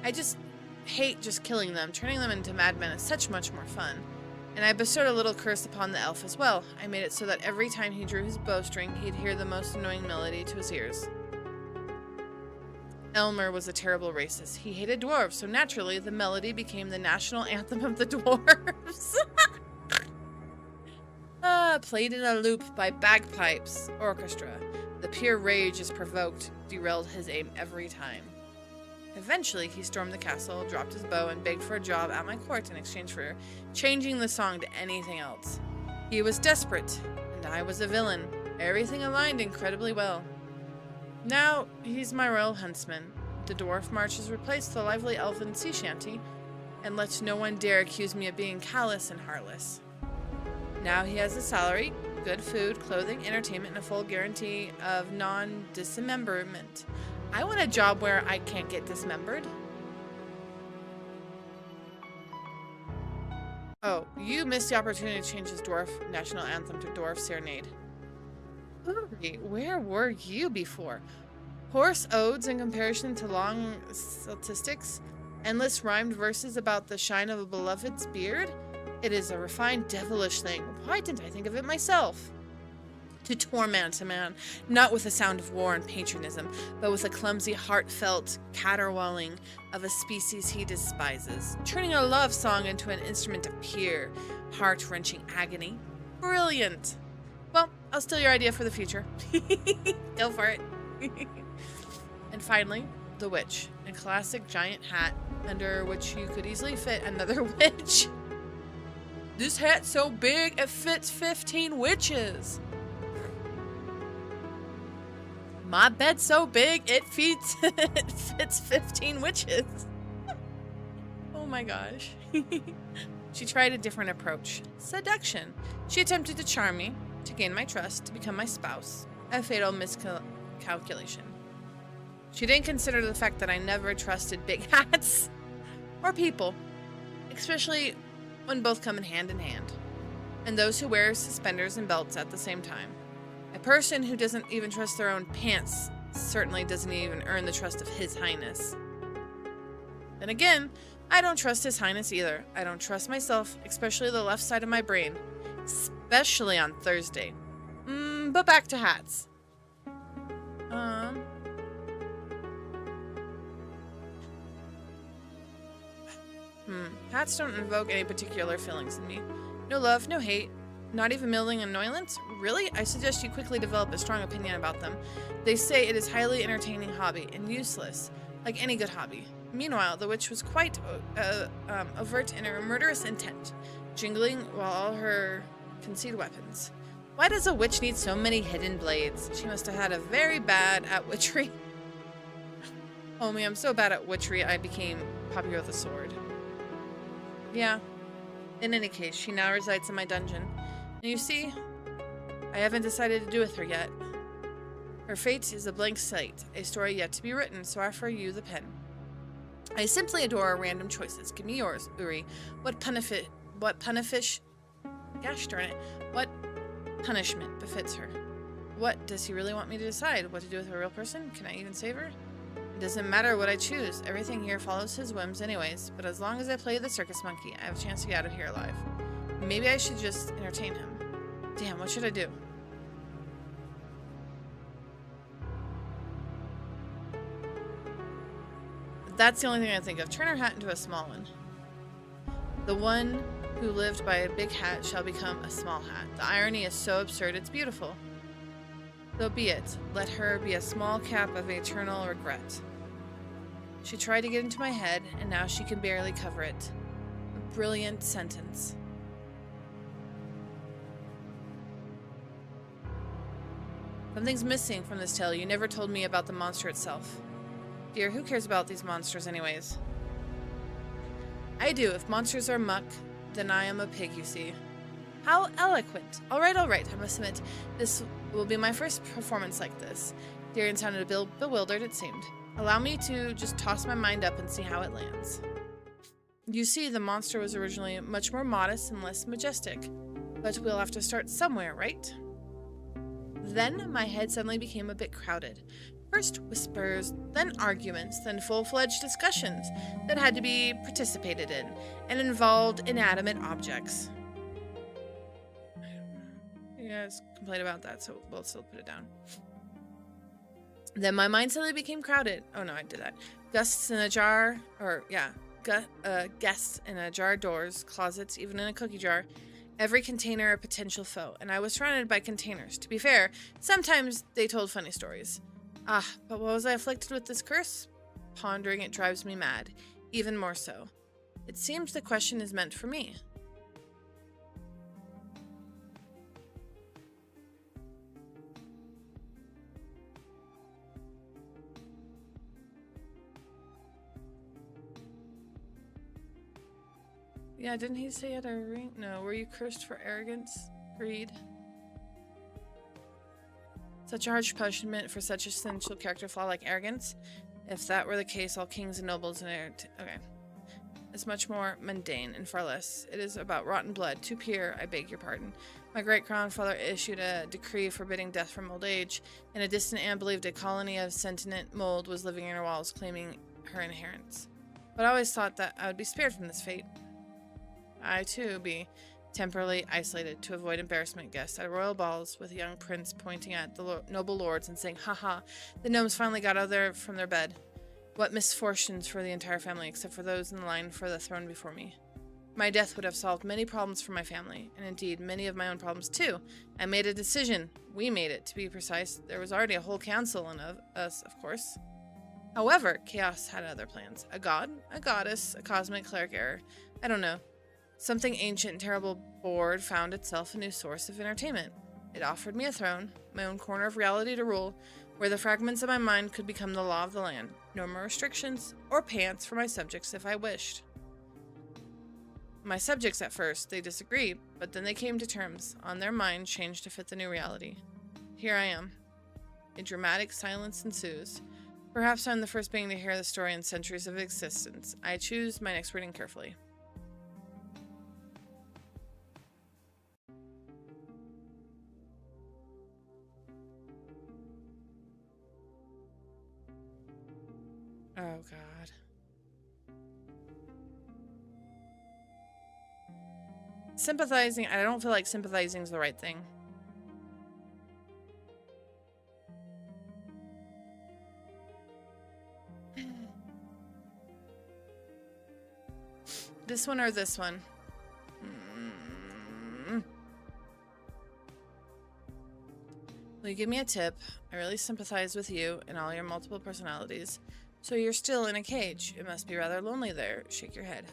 I just hate just killing them. Turning them into madmen is such much more fun. And I bestowed a little curse upon the elf as well. I made it so that every time he drew his bowstring, he'd hear the most annoying melody to his ears. Elmer was a terrible racist. He hated dwarves, so naturally the melody became the national anthem of the dwarves. Played in a loop by bagpipes orchestra. The pure rage is provoked derailed his aim every time. Eventually, he stormed the castle, dropped his bow, and begged for a job at my court in exchange for changing the song to anything else. He was desperate, and I was a villain. Everything aligned incredibly well. Now, he's my royal huntsman. The dwarf march has replaced the lively elfin sea shanty, and lets no one dare accuse me of being callous and heartless. Now he has a salary, good food, clothing, entertainment, and a full guarantee of non-dismemberment. I want a job where I can't get dismembered. Oh, you missed the opportunity to change his dwarf national anthem to Dwarf Serenade. Where were you before? Hoarse odes in comparison to long statistics, endless rhymed verses about the shine of a beloved's beard. It is a refined, devilish thing. Why didn't I think of it myself? To torment a man, not with the sound of war and patronism, but with a clumsy, heartfelt caterwauling of a species he despises, turning a love song into an instrument of pure, heart-wrenching agony. Brilliant! Well, I'll steal your idea for the future. Go for it. And finally, the witch, a classic giant hat under which you could easily fit another witch. This hat's so big it fits 15 witches. My bed's so big it fits 15 witches. Oh my gosh. She tried a different approach. Seduction. She attempted to charm me, to gain my trust, to become my spouse. A fatal miscalculation. She didn't consider the fact that I never trusted big hats or people, especially when both come in hand, and those who wear suspenders and belts at the same time. A person who doesn't even trust their own pants certainly doesn't even earn the trust of His Highness. Then again, I don't trust His Highness either. I don't trust myself, especially the left side of my brain, especially on Thursday. But back to hats. Hats don't invoke any particular feelings in me. No love, no hate, not even middling annoyance? Really? I suggest you quickly develop a strong opinion about them. They say it is highly entertaining hobby and useless, like any good hobby. Meanwhile, the witch was quite overt in her murderous intent, jingling while all her concealed weapons. Why does a witch need so many hidden blades? She must have had a very bad at witchery. Homie, I'm so bad at witchery I became popular with a sword. Yeah. In any case, she now resides in my dungeon. And you see, I haven't decided to do with her yet. Her fate is a blank slate, a story yet to be written, so I offer you the pen. I simply adore random choices. Give me yours, Uri. What punishment befits her? What does he really want me to decide? What to do with a real person? Can I even save her? It doesn't matter what I choose. Everything here follows his whims anyways, but as long as I play the circus monkey, I have a chance to get out of here alive. Maybe I should just entertain him. Damn, what should I do? That's the only thing I think of. Turn her hat into a small one. The one who lived by a big hat shall become a small hat. The irony is so absurd, it's beautiful. So be it. Let her be a small cap of eternal regret. She tried to get into my head, and now she can barely cover it. A brilliant sentence. Something's missing from this tale. You never told me about the monster itself. Dear, who cares about these monsters anyways? I do. If monsters are muck, then I am a pig, you see. How eloquent. All right, I must admit, this will be my first performance like this. Darian sounded a bit bewildered, it seemed. Allow me to just toss my mind up and see how it lands. You see, the monster was originally much more modest and less majestic. But we'll have to start somewhere, right? Then my head suddenly became a bit crowded. First whispers, then arguments, then full-fledged discussions that had to be participated in and involved inanimate objects. You guys complain about that, so we'll still put it down. Then my mind suddenly became crowded. Oh no, I did that. Guests in a jar, guests in a jar, doors, closets, even in a cookie jar. Every container a potential foe, and I was surrounded by containers. To be fair, sometimes they told funny stories. Ah, but was I afflicted with this curse? Pondering it drives me mad, even more so. It seems the question is meant for me. Yeah, didn't he say at a ring? No, were you cursed for arrogance? Greed? Such a harsh punishment for such essential character flaw like arrogance? If that were the case, all kings and nobles and okay. It's much more mundane and far less. It is about rotten blood. Too pure, I beg your pardon. My great-grandfather issued a decree forbidding death from old age. In a distant and believed a colony of sentient mold was living in her walls, claiming her inheritance. But I always thought that I would be spared from this fate. I, too, be temporarily isolated to avoid embarrassment guests at royal balls, with a young prince pointing at the noble lords and saying, "Ha, the gnomes finally got out there from their bed. What misfortunes for the entire family, except for those in the line for the throne before me. My death would have solved many problems for my family, and indeed many of my own problems too. I made a decision. We made it, to be precise. There was already a whole council and of us, of course. However, Chaos had other plans. A god, a goddess, a cosmic cleric error. I don't know. Something ancient and terrible board found itself a new source of entertainment. It offered me a throne, my own corner of reality to rule, where the fragments of my mind could become the law of the land. No more restrictions or pants for my subjects if I wished. My subjects at first, they disagreed, but then they came to terms. On their mind changed to fit the new reality. Here I am. A dramatic silence ensues. Perhaps I'm the first being to hear the story in centuries of existence. I choose my next reading carefully. Oh, God. Sympathizing. I don't feel like sympathizing is the right thing. This one or this one? Will you give me a tip? I really sympathize with you and all your multiple personalities. So you're still in a cage. It must be rather lonely there. Shake your head.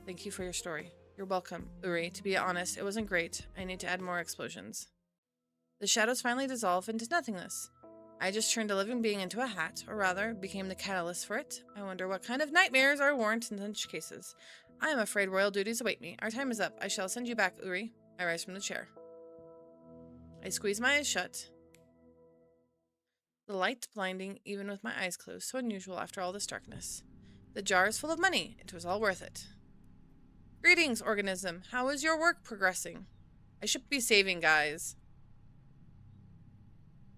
Thank you for your story. You're welcome, Uri. To be honest, it wasn't great. I need to add more explosions. The shadows finally dissolve into nothingness. I just turned a living being into a hat, or rather, became the catalyst for it. I wonder what kind of nightmares are warranted in such cases. I am afraid royal duties await me. Our time is up. I shall send you back, Uri. I rise from the chair. I squeeze my eyes shut. The light blinding, even with my eyes closed, so unusual after all this darkness. The jar is full of money. It was all worth it. Greetings, organism. How is your work progressing? I should be saving, guys.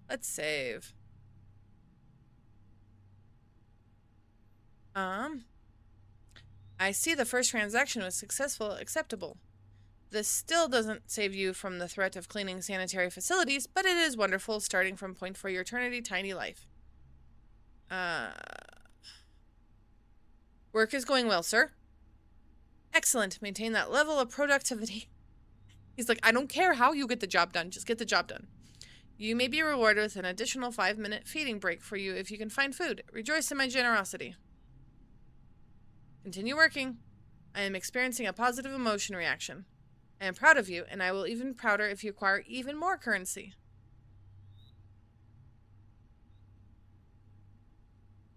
Let's save. I see the first transaction was successful, acceptable. This still doesn't save you from the threat of cleaning sanitary facilities, but it is wonderful starting from point for your eternity tiny life. Work is going well, sir. Excellent. Maintain that level of productivity. He's like, I don't care how you get the job done. Just get the job done. You may be rewarded with an additional 5-minute feeding break for you if you can find food. Rejoice in my generosity. Continue working. I am experiencing a positive emotion reaction. I am proud of you, and I will even prouder if you acquire even more currency.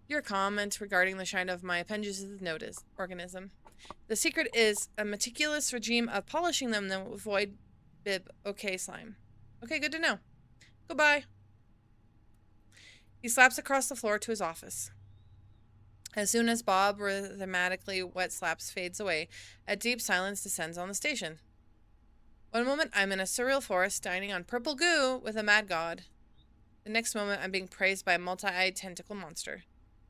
Your comment regarding the shine of my appendages is noticed, organism. The secret is a meticulous regime of polishing them to avoid bib. Okay, slime. Okay, good to know. Goodbye. He slaps across the floor to his office. As soon as Bob rhythmically wet slaps fades away, a deep silence descends on the station. One moment I'm in a surreal forest dining on purple goo with a mad god. The next moment I'm being praised by a multi-eyed tentacle monster.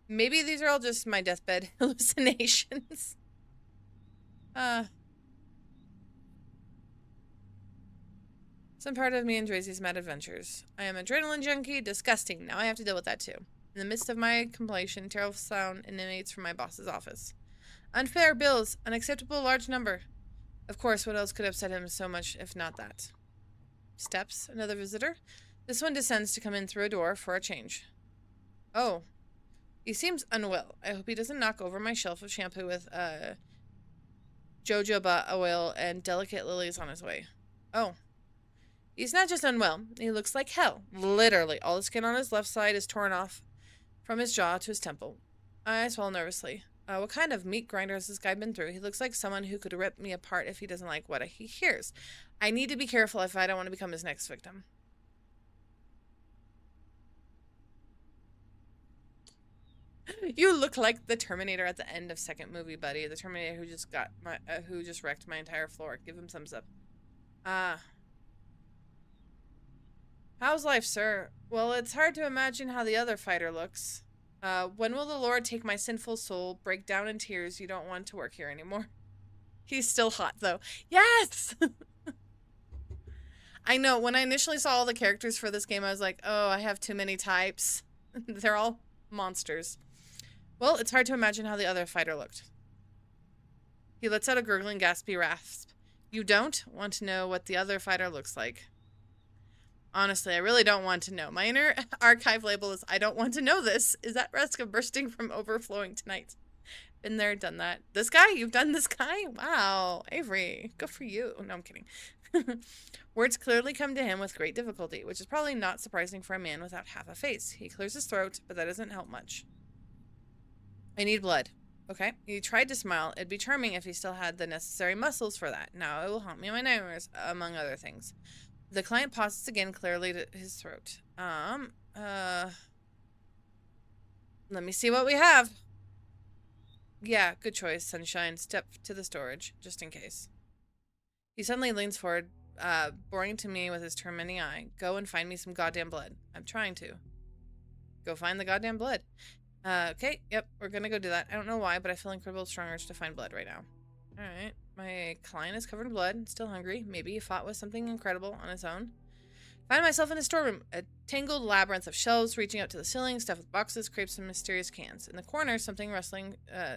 Maybe these are all just my deathbed hallucinations. Some part of me enjoys these mad adventures. I am an adrenaline junkie. Disgusting. Now I have to deal with that too. In the midst of my compilation, terrible sound emanates from my boss's office. Unfair bills. Unacceptable large number. Of course, what else could upset him so much if not that? Steps. Another visitor. This one descends to come in through a door for a change. Oh. He seems unwell. I hope he doesn't knock over my shelf of shampoo with jojoba oil and delicate lilies on his way. Oh. He's not just unwell. He looks like hell. Literally. All the skin on his left side is torn off from his jaw to his temple. I swallow nervously. What kind of meat grinder has this guy been through? He looks like someone who could rip me apart if he doesn't like what he hears. I need to be careful if I don't want to become his next victim. You look like the Terminator at the end of second movie, buddy. The Terminator who just got my, who just wrecked my entire floor. Give him thumbs up. How's life, sir? Well, it's hard to imagine how the other fighter looks. When will the Lord take my sinful soul, break down in tears? You don't want to work here anymore. He's still hot, though. Yes! I know, when I initially saw all the characters for this game, I was like, oh, I have too many types. They're all monsters. Well, it's hard to imagine how the other fighter looked. He lets out a gurgling, gaspy rasp. You don't want to know what the other fighter looks like. Honestly, I really don't want to know. My inner archive label is, I don't want to know this. Is that risk of bursting from overflowing tonight? Been there, done that. This guy? You've done this guy? Wow. Avery, good for you. No, I'm kidding. Words clearly come to him with great difficulty, which is probably not surprising for a man without half a face. He clears his throat, but that doesn't help much. I need blood. Okay. He tried to smile. It'd be charming if he still had the necessary muscles for that. Now it will haunt me in my nightmares, among other things. The client pauses again, clearly to his throat. Let me see what we have. Yeah, good choice, Sunshine. Step to the storage, just in case. He suddenly leans forward, boring to me with his tormenting eye. Go and find me some goddamn blood. I'm trying to. Go find the goddamn blood. Okay, yep, we're gonna go do that. I don't know why, but I feel incredible strong urge to find blood right now. Alright, my client is covered in blood, still hungry. Maybe he fought with something incredible on his own. Find myself in a storeroom, a tangled labyrinth of shelves reaching out to the ceiling, stuffed with boxes, crepes, and mysterious cans. In the corner, something rustling,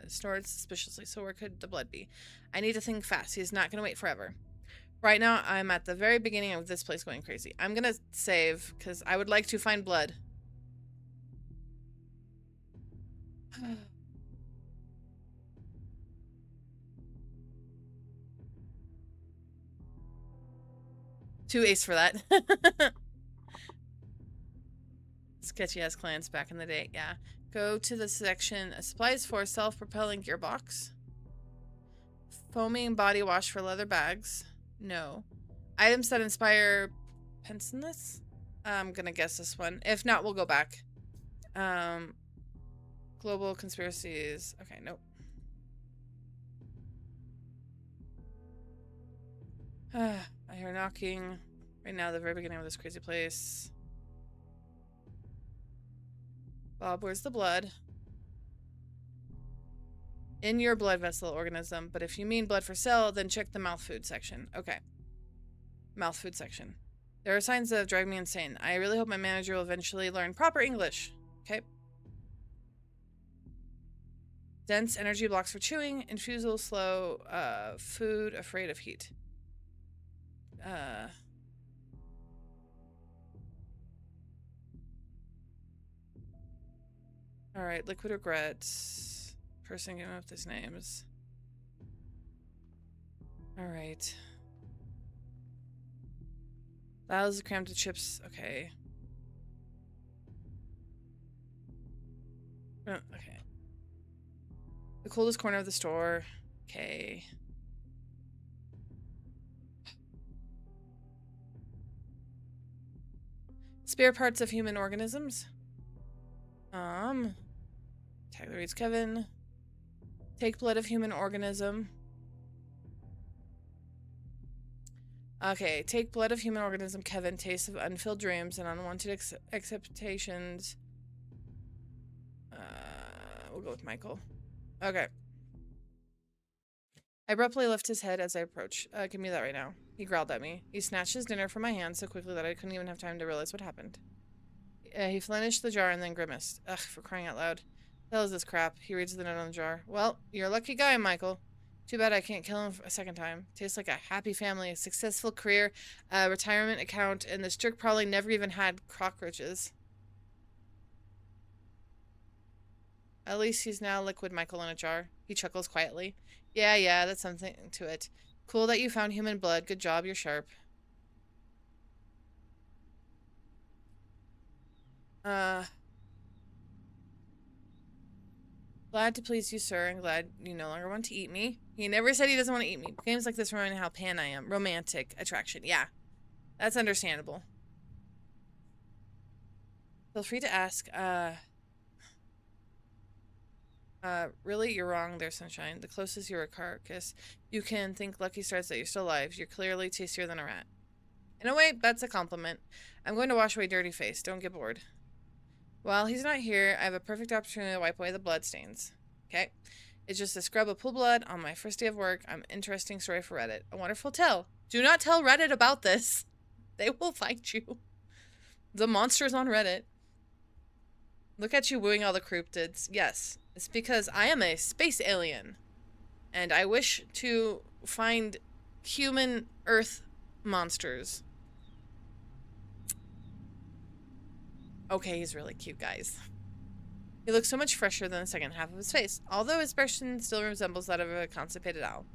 snored suspiciously. So where could the blood be? I need to think fast. He's not going to wait forever. Right now, I'm at the very beginning of this place going crazy. I'm going to save, because I would like to find blood. Two ace for that. Sketchy ass clients back in the day. Yeah. Go to the section. Supplies for self-propelling gearbox. Foaming body wash for leather bags. No. Items that inspire pensiveness? I'm gonna guess this one. If not, we'll go back. Global conspiracies. Okay, nope. I hear knocking right now, the very beginning of this crazy place. Bob, where's the blood? In your blood vessel organism, but if you mean blood for sale, then check the mouth food section. Okay. Mouth food section. There are signs that drive me insane. I really hope my manager will eventually learn proper English. Okay. Dense energy blocks for chewing. Infusal slow. Food afraid of heat. Alright, liquid regrets. Person giving up these names. Alright. Vials of crammed chips. Okay. Okay. The coldest corner of the store. Okay. Spare parts of human organisms. Tyler reads Kevin. Take blood of human organism. Okay, take blood of human organism, Kevin. Taste of unfilled dreams and unwanted expectations. We'll go with Michael. Okay. I abruptly lifted his head as I approached. Give me that right now. He growled at me. He snatched his dinner from my hand so quickly that I couldn't even have time to realize what happened. He finished the jar and then grimaced. Ugh, for crying out loud. The hell is this crap? He reads the note on the jar. Well, you're a lucky guy, Michael. Too bad I can't kill him a second time. Tastes like a happy family, a successful career, a retirement account, and this jerk probably never even had cockroaches. At least he's now liquid Michael in a jar. He chuckles quietly. Yeah, that's something to it. Cool that you found human blood. Good job, you're sharp. Glad to please you, sir. I'm glad you no longer want to eat me. He never said he doesn't want to eat me. Games like this remind me how pan I am. Romantic attraction. Yeah. That's understandable. Feel free to ask, Really, you're wrong there, Sunshine. The closest you're a carcass, you can think Lucky Stars that you're still alive. You're clearly tastier than a rat. In a way, that's a compliment. I'm going to wash away dirty face. Don't get bored. While he's not here, I have a perfect opportunity to wipe away the blood stains. Okay? It's just a scrub of pool blood on my first day of work. I'm interesting story for Reddit. A wonderful tale. Do not tell Reddit about this. They will fight you. The monsters on Reddit. Look at you wooing all the cryptids. Yes, it's because I am a space alien. And I wish to find human Earth monsters. Okay, he's really cute, guys. He looks so much fresher than the second half of his face, although his expression still resembles that of a constipated owl.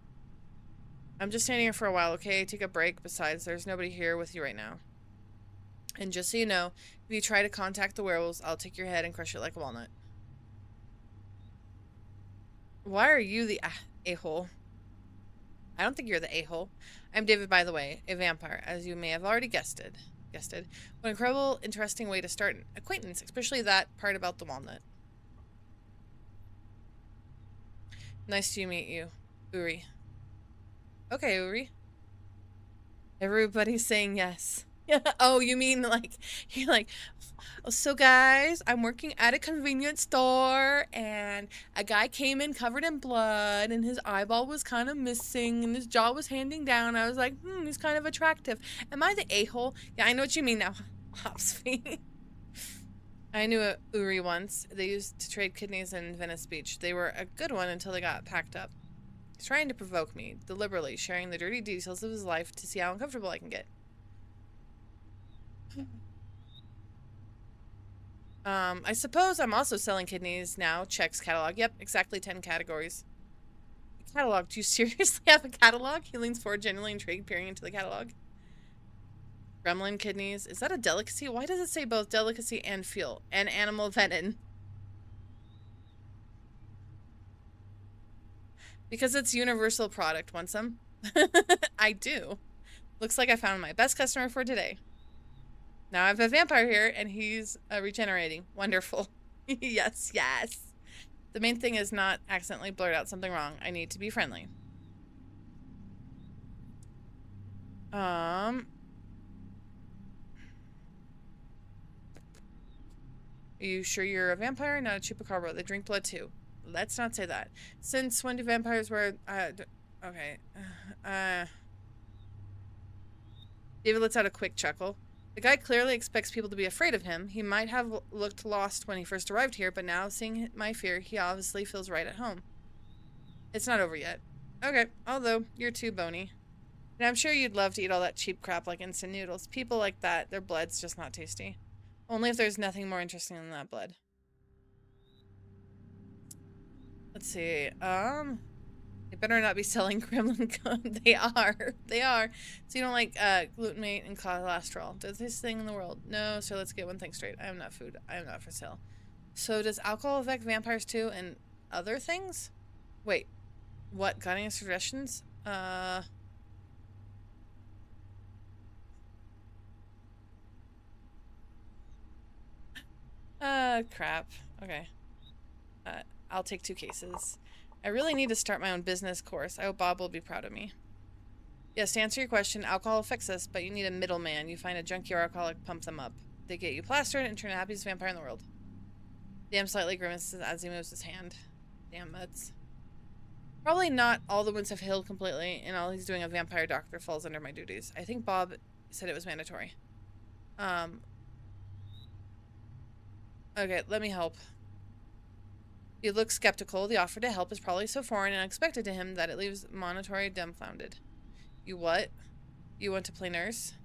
I'm just standing here for a while, okay? Take a break. Besides, there's nobody here with you right now. And just so you know, if you try to contact the werewolves, I'll take your head and crush it like a walnut. Why are you the a-hole? I don't think you're the a-hole. I'm David, by the way, a vampire, as you may have already guessed. What an incredible, interesting way to start an acquaintance, especially that part about the walnut. Nice to meet you, Uri. Okay, Uri. Everybody's saying yes. Oh, you mean like, you're like, oh, so guys, I'm working at a convenience store and a guy came in covered in blood and his eyeball was kind of missing and his jaw was hanging down. I was like, he's kind of attractive. Am I the a-hole? Yeah, I know what you mean now, Hopsy. I knew a Uri once. They used to trade kidneys in Venice Beach. They were a good one until they got packed up. He's trying to provoke me, deliberately sharing the dirty details of his life to see how uncomfortable I can get. I suppose I'm also selling kidneys now. Checks catalog. Yep, exactly 10 categories. Catalog. Do you seriously have a catalog? He leans forward, genuinely intrigued, peering into the catalog. Gremlin kidneys. Is that a delicacy? Why does it say both delicacy and fuel? And animal venom? Because it's universal product. Want some? I do. Looks like I found my best customer for today. Now I have a vampire here, and he's regenerating. Wonderful. Yes, yes. The main thing is not accidentally blurt out something wrong. I need to be friendly. Are you sure you're a vampire? Not a chupacabra. They drink blood too. Let's not say that. Since when do vampires wear... okay. David lets out a quick chuckle. The guy clearly expects people to be afraid of him. He might have looked lost when he first arrived here, but now, seeing my fear, he obviously feels right at home. It's not over yet. Okay, although, you're too bony. And I'm sure you'd love to eat all that cheap crap like instant noodles. People like that, their blood's just not tasty. Only if there's nothing more interesting than that blood. Let's see, they better not be selling gremlin gum. They are. They are. So you don't like glutamate and cholesterol. Does this thing in the world? No, so let's get one thing straight. I am not food. I am not for sale. So does alcohol affect vampires too and other things? Wait. What? Got any suggestions? Crap. Okay. I'll take 2 cases. I really need to start my own business course. I hope Bob will be proud of me. Yes, to answer your question, alcohol affects us, but you need a middleman. You find a junkie or alcoholic, pump them up. They get you plastered and turn the happiest vampire in the world. Dan slightly grimaces as he moves his hand. Damn nuts. Probably not all the wounds have healed completely, and all he's doing a vampire doctor falls under my duties. I think Bob said it was mandatory. Okay, let me help. He looks skeptical. The offer to help is probably so foreign and unexpected to him that it leaves Monitory dumbfounded. You what? You want to play nurse?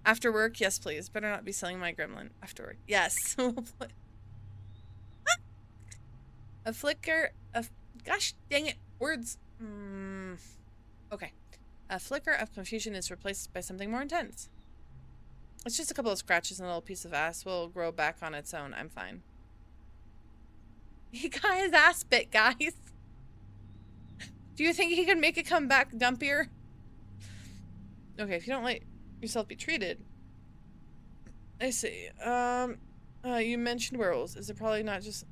After work? Yes, please. Better not be selling my gremlin. After work. Yes. A flicker of... Gosh, dang it. Words. Okay. A flicker of confusion is replaced by something more intense. It's just a couple of scratches and a little piece of ass will grow back on its own. I'm fine. He got his ass bit, guys. Do you think he can make it come back dumpier? Okay, if you don't let yourself be treated. I see. You mentioned werewolves. Is it probably not just...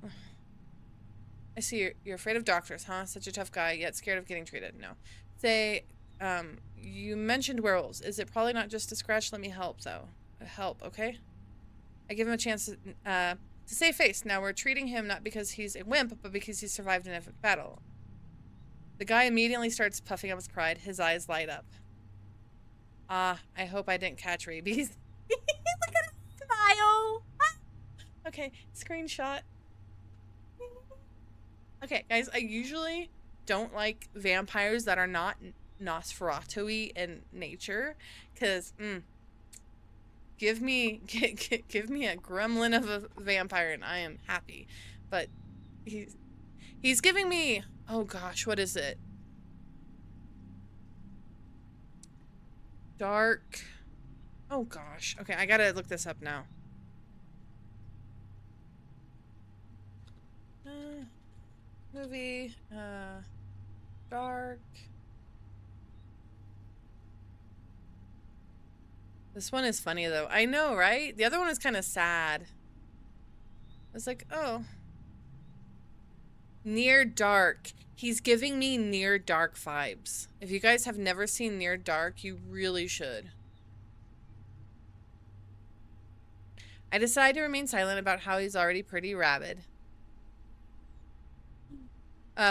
I see you're afraid of doctors, huh? Such a tough guy, yet scared of getting treated. No. Say, you mentioned werewolves. Is it probably not just a scratch? Let me help, though. Help, okay? I give him a chance to save face. Now we're treating him not because he's a wimp, but because he survived an epic battle. The guy immediately starts puffing up his pride. His eyes light up. Ah, I hope I didn't catch rabies. Look at his smile. Okay, screenshot. Okay, guys, I usually don't like vampires that are not Nosferatu-y in nature, because give me a gremlin of a vampire and I am happy. But he's giving me, oh gosh, what is it? Dark. Oh gosh. Okay, I gotta look this up now. Movie, dark. This one is funny though. I know, right? The other one is kind of sad. It's like, oh. Near Dark. He's giving me Near Dark vibes. If you guys have never seen Near Dark, you really should. I decide to remain silent about how he's already pretty rabid.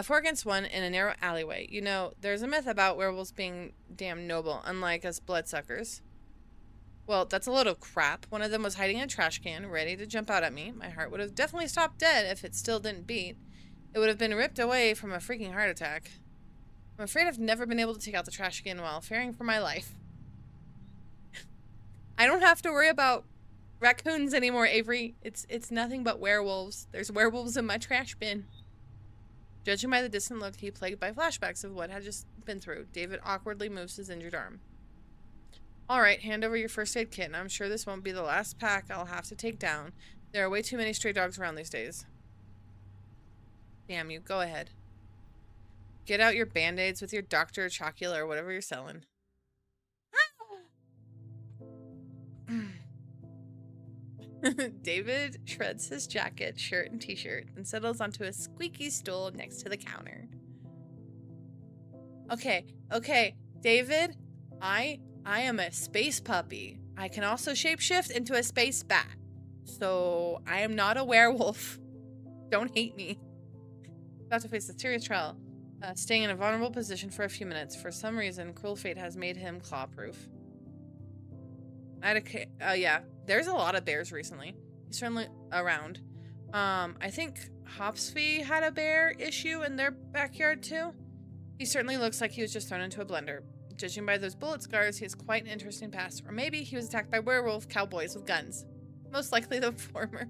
4 against 1 in a narrow alleyway. You know, there's a myth about werewolves being damn noble, unlike us bloodsuckers. Well, that's a load of crap. One of them was hiding in a trash can, ready to jump out at me. My heart would have definitely stopped dead if it still didn't beat. It would have been ripped away from a freaking heart attack. I'm afraid I've never been able to take out the trash can while fearing for my life. I don't have to worry about raccoons anymore, Avery. It's nothing but werewolves. There's werewolves in my trash bin. Judging by the distant look, he plagued by flashbacks of what had just been through. David awkwardly moves his injured arm. Alright, hand over your first aid kit, and I'm sure this won't be the last pack I'll have to take down. There are way too many stray dogs around these days. Damn you, go ahead. Get out your band-aids with your Dr. Chocula or whatever you're selling. David shreds his jacket, shirt, and t-shirt and settles onto a squeaky stool next to the counter. Okay, David, I am a space puppy. I can also shapeshift into a space bat. So I am not a werewolf. Don't hate me. About to face a serious trial. Staying in a vulnerable position for a few minutes. For some reason, cruel fate has made him claw-proof. Yeah, there's a lot of bears recently. He's certainly around. I think Hopsfee had a bear issue in their backyard too. He certainly looks like he was just thrown into a blender. Judging by those bullet scars, he has quite an interesting past. Or maybe he was attacked by werewolf cowboys with guns. Most likely the former.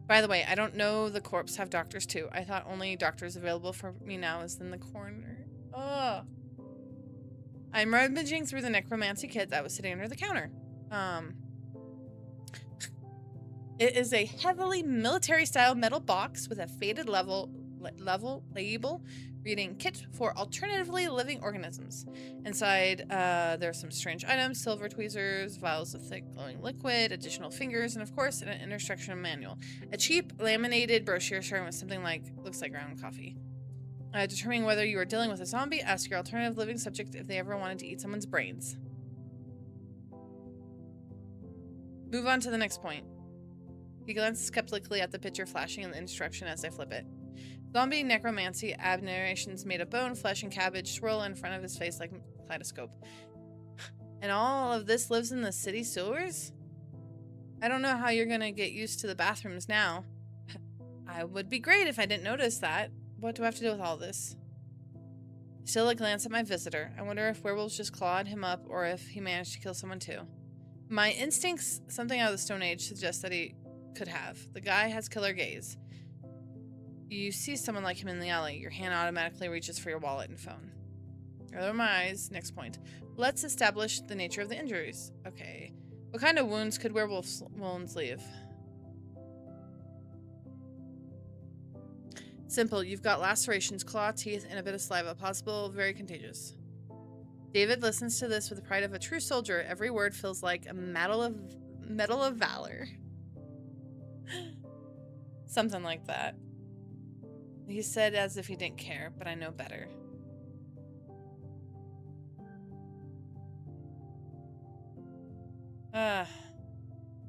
By the way, I don't know the corpse have doctors too. I thought only doctors available for me now is in the corner. Oh. I'm rummaging through the necromancy kit that was sitting under the counter. It is a heavily military-style metal box with a faded level label reading Kit for Alternatively Living Organisms. Inside, there are some strange items, silver tweezers, vials of thick glowing liquid, additional fingers, and of course, an instruction manual. A cheap laminated brochure sharing with something like, looks like ground coffee. Determining whether you are dealing with a zombie, ask your alternative living subject if they ever wanted to eat someone's brains. Move on to the next point. He glances skeptically at the picture flashing in the instruction as I flip it. Zombie necromancy, aberrations made of bone, flesh, and cabbage swirl in front of his face like a kaleidoscope. And all of this lives in the city sewers? I don't know how you're gonna get used to the bathrooms now. I would be great if I didn't notice that. What do I have to do with all this? Still a glance at my visitor. I wonder if werewolves just clawed him up or if he managed to kill someone too. My instincts, something out of the Stone Age, suggest that he could have. The guy has killer gaze. You see someone like him in the alley, your hand automatically reaches for your wallet and phone. There are my eyes. Next point. Let's establish the nature of the injuries. Okay. What kind of wounds could werewolf wounds leave? Simple. You've got lacerations, claw, teeth, and a bit of saliva. Possible, very contagious. David listens to this with the pride of a true soldier. Every word feels like a medal of valor. Something like that. He said as if he didn't care, but I know better.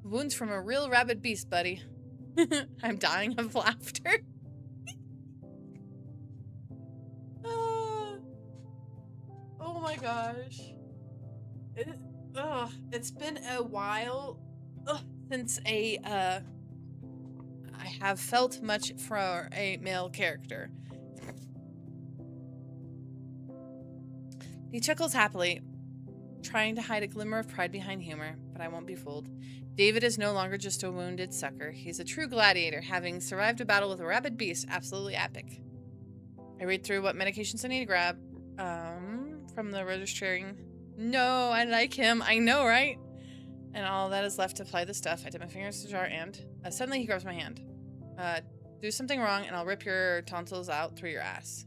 Wounds from a real rabid beast, buddy. I'm dying of laughter. Oh my gosh. It's been a while since I have felt much for a male character. He chuckles happily, trying to hide a glimmer of pride behind humor, but I won't be fooled. David is no longer just a wounded sucker. He's a true gladiator, having survived a battle with a rabid beast. Absolutely epic. I read through what medications I need to grab from the registering. No, I like him. I know, right? And all that is left to apply the stuff. I dip my fingers to the jar and suddenly he grabs my hand. Do something wrong and I'll rip your tonsils out through your ass.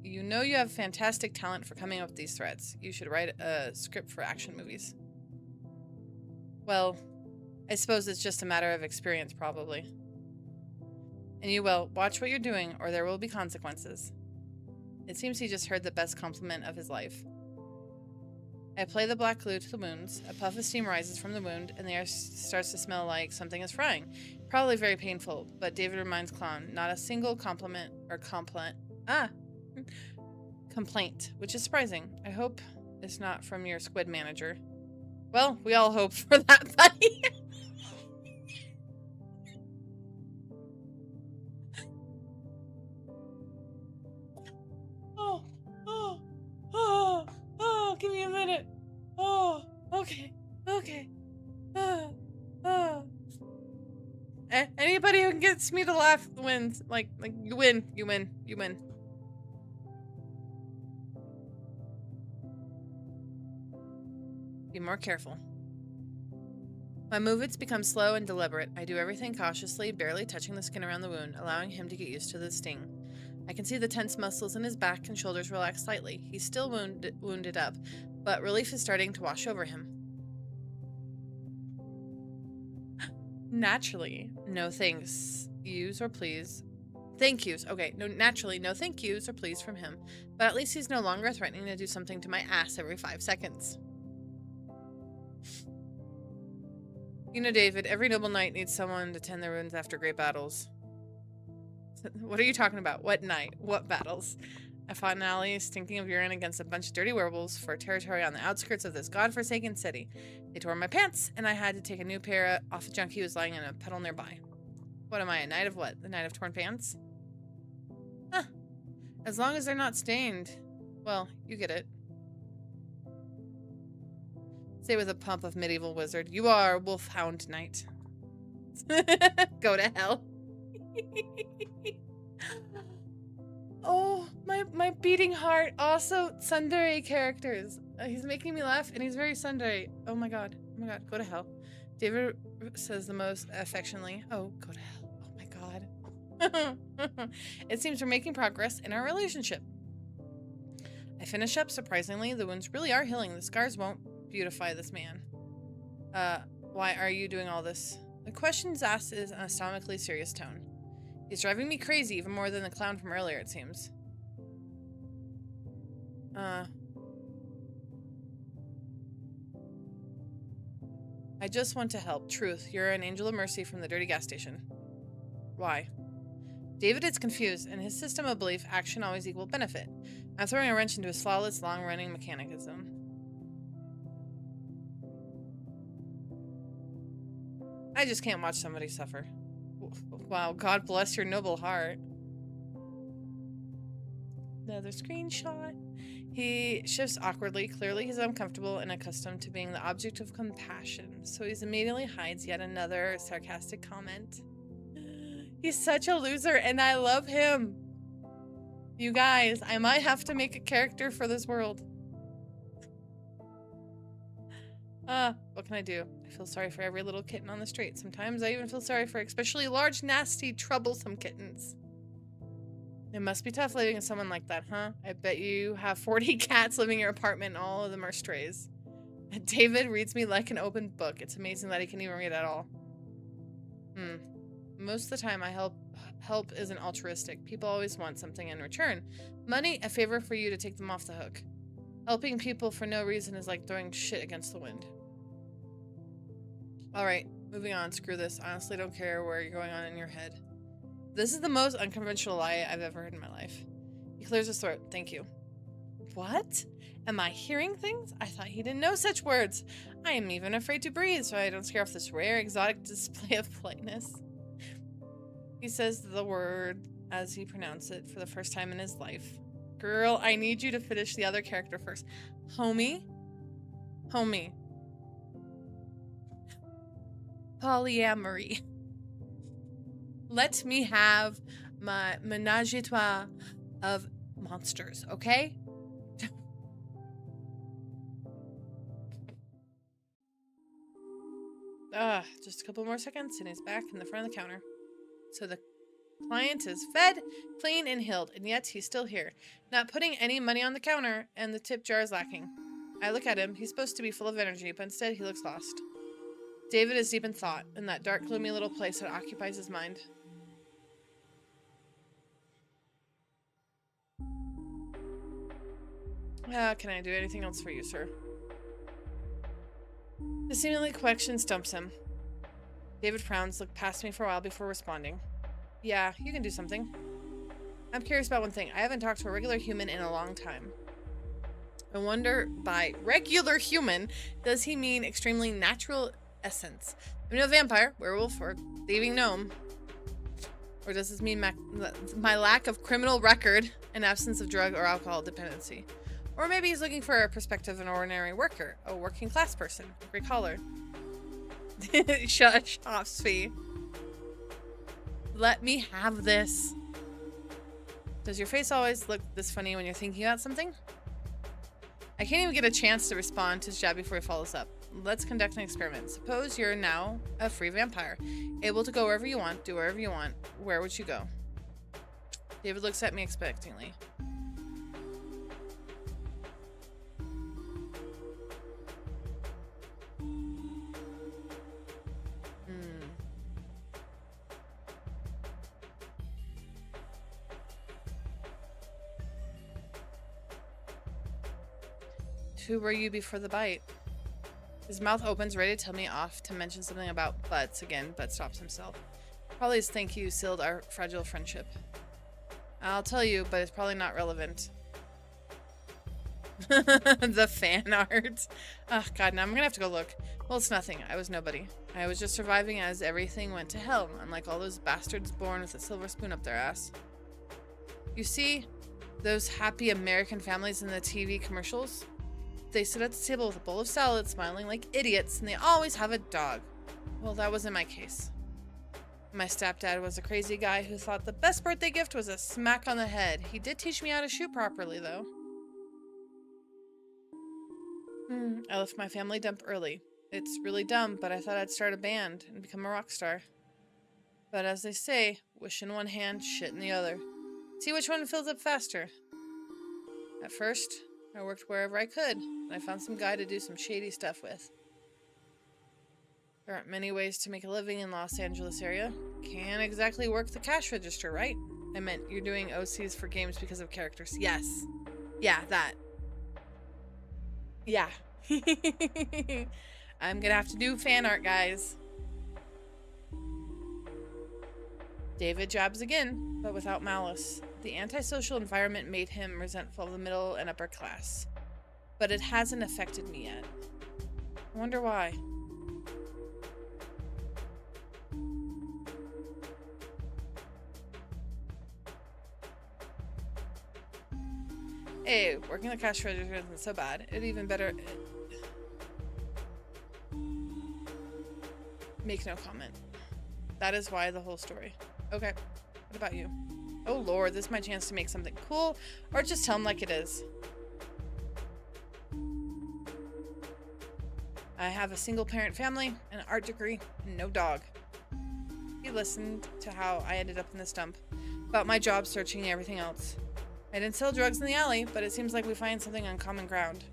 You know you have fantastic talent for coming up with these threats. You should write a script for action movies. Well, I suppose it's just a matter of experience, probably. And you will. Watch what you're doing, or there will be consequences. It seems he just heard the best compliment of his life. I apply the black glue to the wounds. A puff of steam rises from the wound, and the air starts to smell like something is frying. Probably very painful, but David reminds Clown, not a single complaint, which is surprising. I hope it's not from your squid manager. Well, we all hope for that, buddy. Give me a minute. Okay. Anybody who gets me to laugh wins. Like you win. Be more careful. My movements become slow and deliberate. I do everything cautiously, barely touching the skin around the wound, allowing him to get used to the sting. I can see the tense muscles in his back and shoulders relax slightly. He's still wounded up, but relief is starting to wash over him. Naturally, no thanks yous or please. Thank yous. Okay, naturally, no thank yous or please from him. But at least he's no longer threatening to do something to my ass every 5 seconds. You know, David, every noble knight needs someone to tend their wounds after great battles. What are you talking about? What knight? What battles? I fought in an alley stinking of urine against a bunch of dirty werewolves for territory on the outskirts of this godforsaken city. They tore my pants, and I had to take a new pair off a junkie who was lying in a puddle nearby. What am I, a knight of what? The knight of torn pants? Huh. As long as they're not stained. Well, you get it. Say with a pump of medieval wizard, you are Wolfhound Knight. Go to hell. Oh, my beating heart. Also, tsundere characters. He's making me laugh, and he's very tsundere. Oh my god. Go to hell. David says the most affectionately. Oh, go to hell. Oh my god. It seems we're making progress in our relationship. I finish up. Surprisingly, the wounds really are healing. The scars won't beautify this man. Why are you doing all this? The question's asked is an astonishingly serious tone. He's driving me crazy, even more than the clown from earlier, it seems. I just want to help. Truth, you're an angel of mercy from the dirty gas station. Why? David is confused, and his system of belief action always equal benefit. I'm throwing a wrench into his flawless, long-running mechanicism. I just can't watch somebody suffer. Wow, God bless your noble heart. Another screenshot. He shifts awkwardly. Clearly he's uncomfortable and accustomed to being the object of compassion, so he immediately hides yet another sarcastic comment. He's such a loser, and I love him. You guys, I might have to make a character for this world. What can I do? I feel sorry for every little kitten on the street. Sometimes I even feel sorry for especially large, nasty, troublesome kittens. It must be tough living with someone like that, huh? I bet you have 40 cats living in your apartment and all of them are strays. David reads me like an open book. It's amazing that he can even read at all. Most of the time I help isn't altruistic. People always want something in return. Money, a favor for you to take them off the hook. Helping people for no reason is like throwing shit against the wind. Alright, moving on. Screw this. Honestly, don't care where you're going on in your head. This is the most unconventional lie I've ever heard in my life. He clears his throat. Thank you. What? Am I hearing things? I thought he didn't know such words. I am even afraid to breathe so I don't scare off this rare, exotic display of politeness. He says the word as he pronounced it for the first time in his life. Girl, I need you to finish the other character first. Homie? Homie. Polyamory. Let me have my menage a trois of monsters, okay? Just a couple more seconds and he's back in the front of the counter. So the client is fed, clean, and healed, and yet he's still here, not putting any money on the counter, and the tip jar is lacking. I look at him. He's supposed to be full of energy, but instead he looks lost. David is deep in thought, in that dark, gloomy little place that occupies his mind. Can I do anything else for you, sir? The seemingly question stumps him. David frowns, looked past me for a while before responding. Yeah, you can do something. I'm curious about one thing. I haven't talked to a regular human in a long time. I wonder, by regular human, does he mean extremely natural essence? I'm no vampire, werewolf, or thieving gnome. Or does this mean my lack of criminal record and absence of drug or alcohol dependency? Or maybe he's looking for a perspective of an ordinary worker, a working class person, gray collar. Shut up, Svi. Let me have this. Does your face always look this funny when you're thinking about something? I can't even get a chance to respond to his jab before he follows up. Let's conduct an experiment. Suppose you're now a free vampire, able to go wherever you want, do wherever you want. Where would you go? David looks at me expectantly. Who were you before the bite? His mouth opens, ready to tell me off to mention something about butts again, but stops himself. Probably his thank you sealed our fragile friendship. I'll tell you, but it's probably not relevant. The fan art. Oh god, now I'm gonna have to go look. Well, it's nothing. I was nobody. I was just surviving as everything went to hell, unlike all those bastards born with a silver spoon up their ass. You see, those happy American families in the TV commercials? They sit at the table with a bowl of salad, smiling like idiots, and they always have a dog. Well, that wasn't my case. My stepdad was a crazy guy who thought the best birthday gift was a smack on the head. He did teach me how to shoot properly, though. I left my family dump early. It's really dumb, but I thought I'd start a band and become a rock star. But as they say, wish in one hand, shit in the other. See which one fills up faster. At first, I worked wherever I could, and I found some guy to do some shady stuff with. There aren't many ways to make a living in Los Angeles area. Can't exactly work the cash register, right? I meant you're doing OCs for games because of characters. Yes. Yeah, that. Yeah. I'm gonna have to do fan art, guys. David jabs again, but without malice. The antisocial environment made him resentful of the middle and upper class. But it hasn't affected me yet. I wonder why. Hey, working the cash register isn't so bad. It'd even better... Make no comment. That is why the whole story. Okay, what about you? Oh lord, this is my chance to make something cool, or just tell him like it is. I have a single parent family, an art degree, and no dog. He listened to how I ended up in this dump. About my job searching and everything else. I didn't sell drugs in the alley, but it seems like we find something on common ground.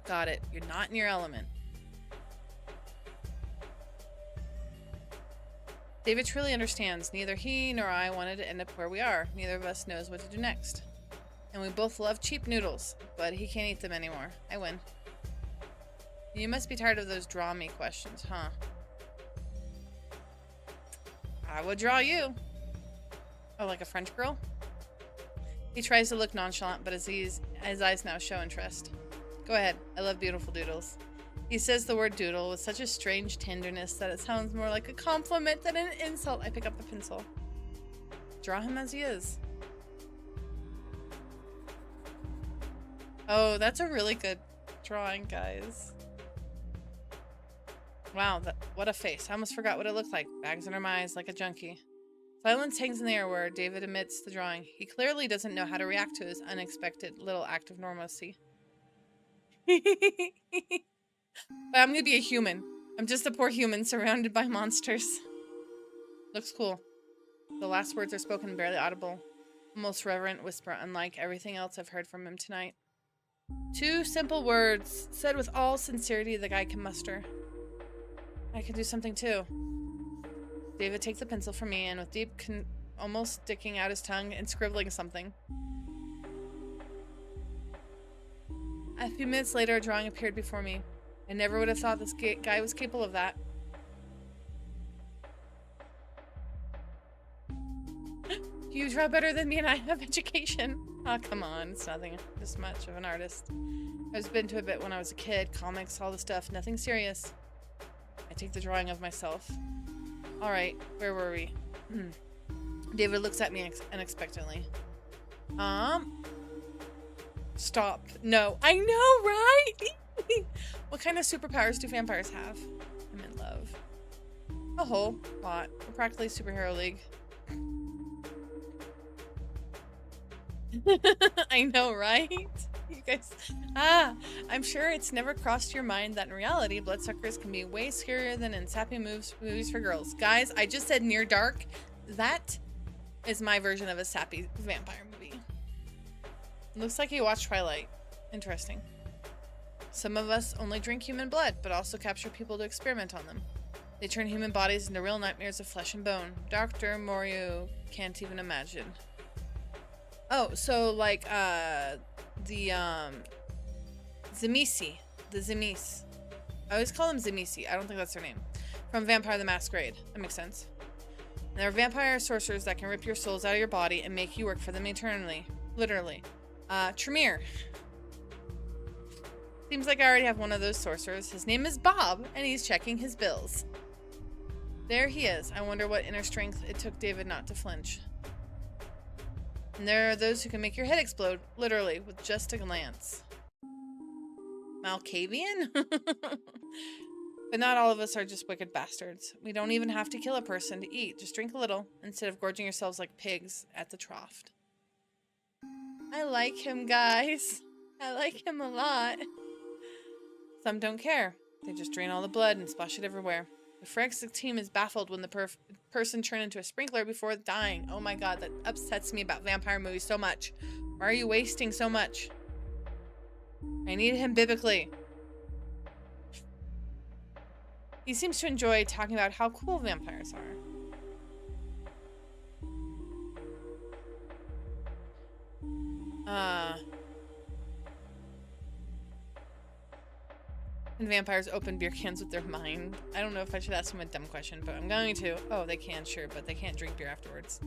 Got it. You're not in your element. David truly understands. Neither he nor I wanted to end up where we are. Neither of us knows what to do next. And we both love cheap noodles, but he can't eat them anymore. I win. You must be tired of those draw me questions, huh? I would draw you. Oh, like a French girl? He tries to look nonchalant, but his eyes now show interest. Go ahead. I love beautiful doodles. He says the word doodle with such a strange tenderness that it sounds more like a compliment than an insult. I pick up the pencil. Draw him as he is. Oh, that's a really good drawing, guys. Wow, what a face. I almost forgot what it looked like. Bags under my eyes like a junkie. Silence hangs in the air where David admits the drawing. He clearly doesn't know how to react to his unexpected little act of normalcy. But I'm gonna be a human. I'm just a poor human surrounded by monsters. Looks cool. The last words are spoken barely audible. Almost reverent whisper, unlike everything else I've heard from him tonight. 2 simple words, said with all sincerity the guy can muster. I could do something too. David takes the pencil from me and with deep almost sticking out his tongue and scribbling something. A few minutes later, a drawing appeared before me. I never would have thought this guy was capable of that. You draw better than me and I have education. Oh, come on. It's nothing this much of an artist. I was been to a bit when I was a kid. Comics, all the stuff. Nothing serious. I take the drawing of myself. Alright, where were we? David looks at me unexpectedly. Stop. No. I know, right? What kind of superpowers do vampires have? I'm in love. A whole lot. We're practically superhero league. I know, right? You guys. I'm sure it's never crossed your mind that in reality, bloodsuckers can be way scarier than in sappy movies for girls. Guys, I just said Near Dark. That is my version of a sappy vampire movie. Looks like you watched Twilight. Interesting. Some of us only drink human blood, but also capture people to experiment on them. They turn human bodies into real nightmares of flesh and bone. Dr. Morio can't even imagine. Oh, so like, the Tzimisce. The Tzimisce. I always call them Tzimisce. I don't think that's their name. From Vampire the Masquerade. That makes sense. And there are vampire sorcerers that can rip your souls out of your body and make you work for them eternally. Literally. Tremere. Seems like I already have one of those sorcerers. His name is Bob, and he's checking his bills. There he is. I wonder what inner strength it took David not to flinch. And there are those who can make your head explode, literally, with just a glance. Malkavian? But not all of us are just wicked bastards. We don't even have to kill a person to eat. Just drink a little, instead of gorging yourselves like pigs at the trough. I like him, guys. I like him a lot. Some don't care. They just drain all the blood and splash it everywhere. The forensic team is baffled when the person turned into a sprinkler before dying. Oh my god, that upsets me about vampire movies so much. Why are you wasting so much? I need him biblically. He seems to enjoy talking about how cool vampires are. Can vampires open beer cans with their mind? I don't know if I should ask him a dumb question, but I'm going to. Oh, they can, sure, but they can't drink beer afterwards.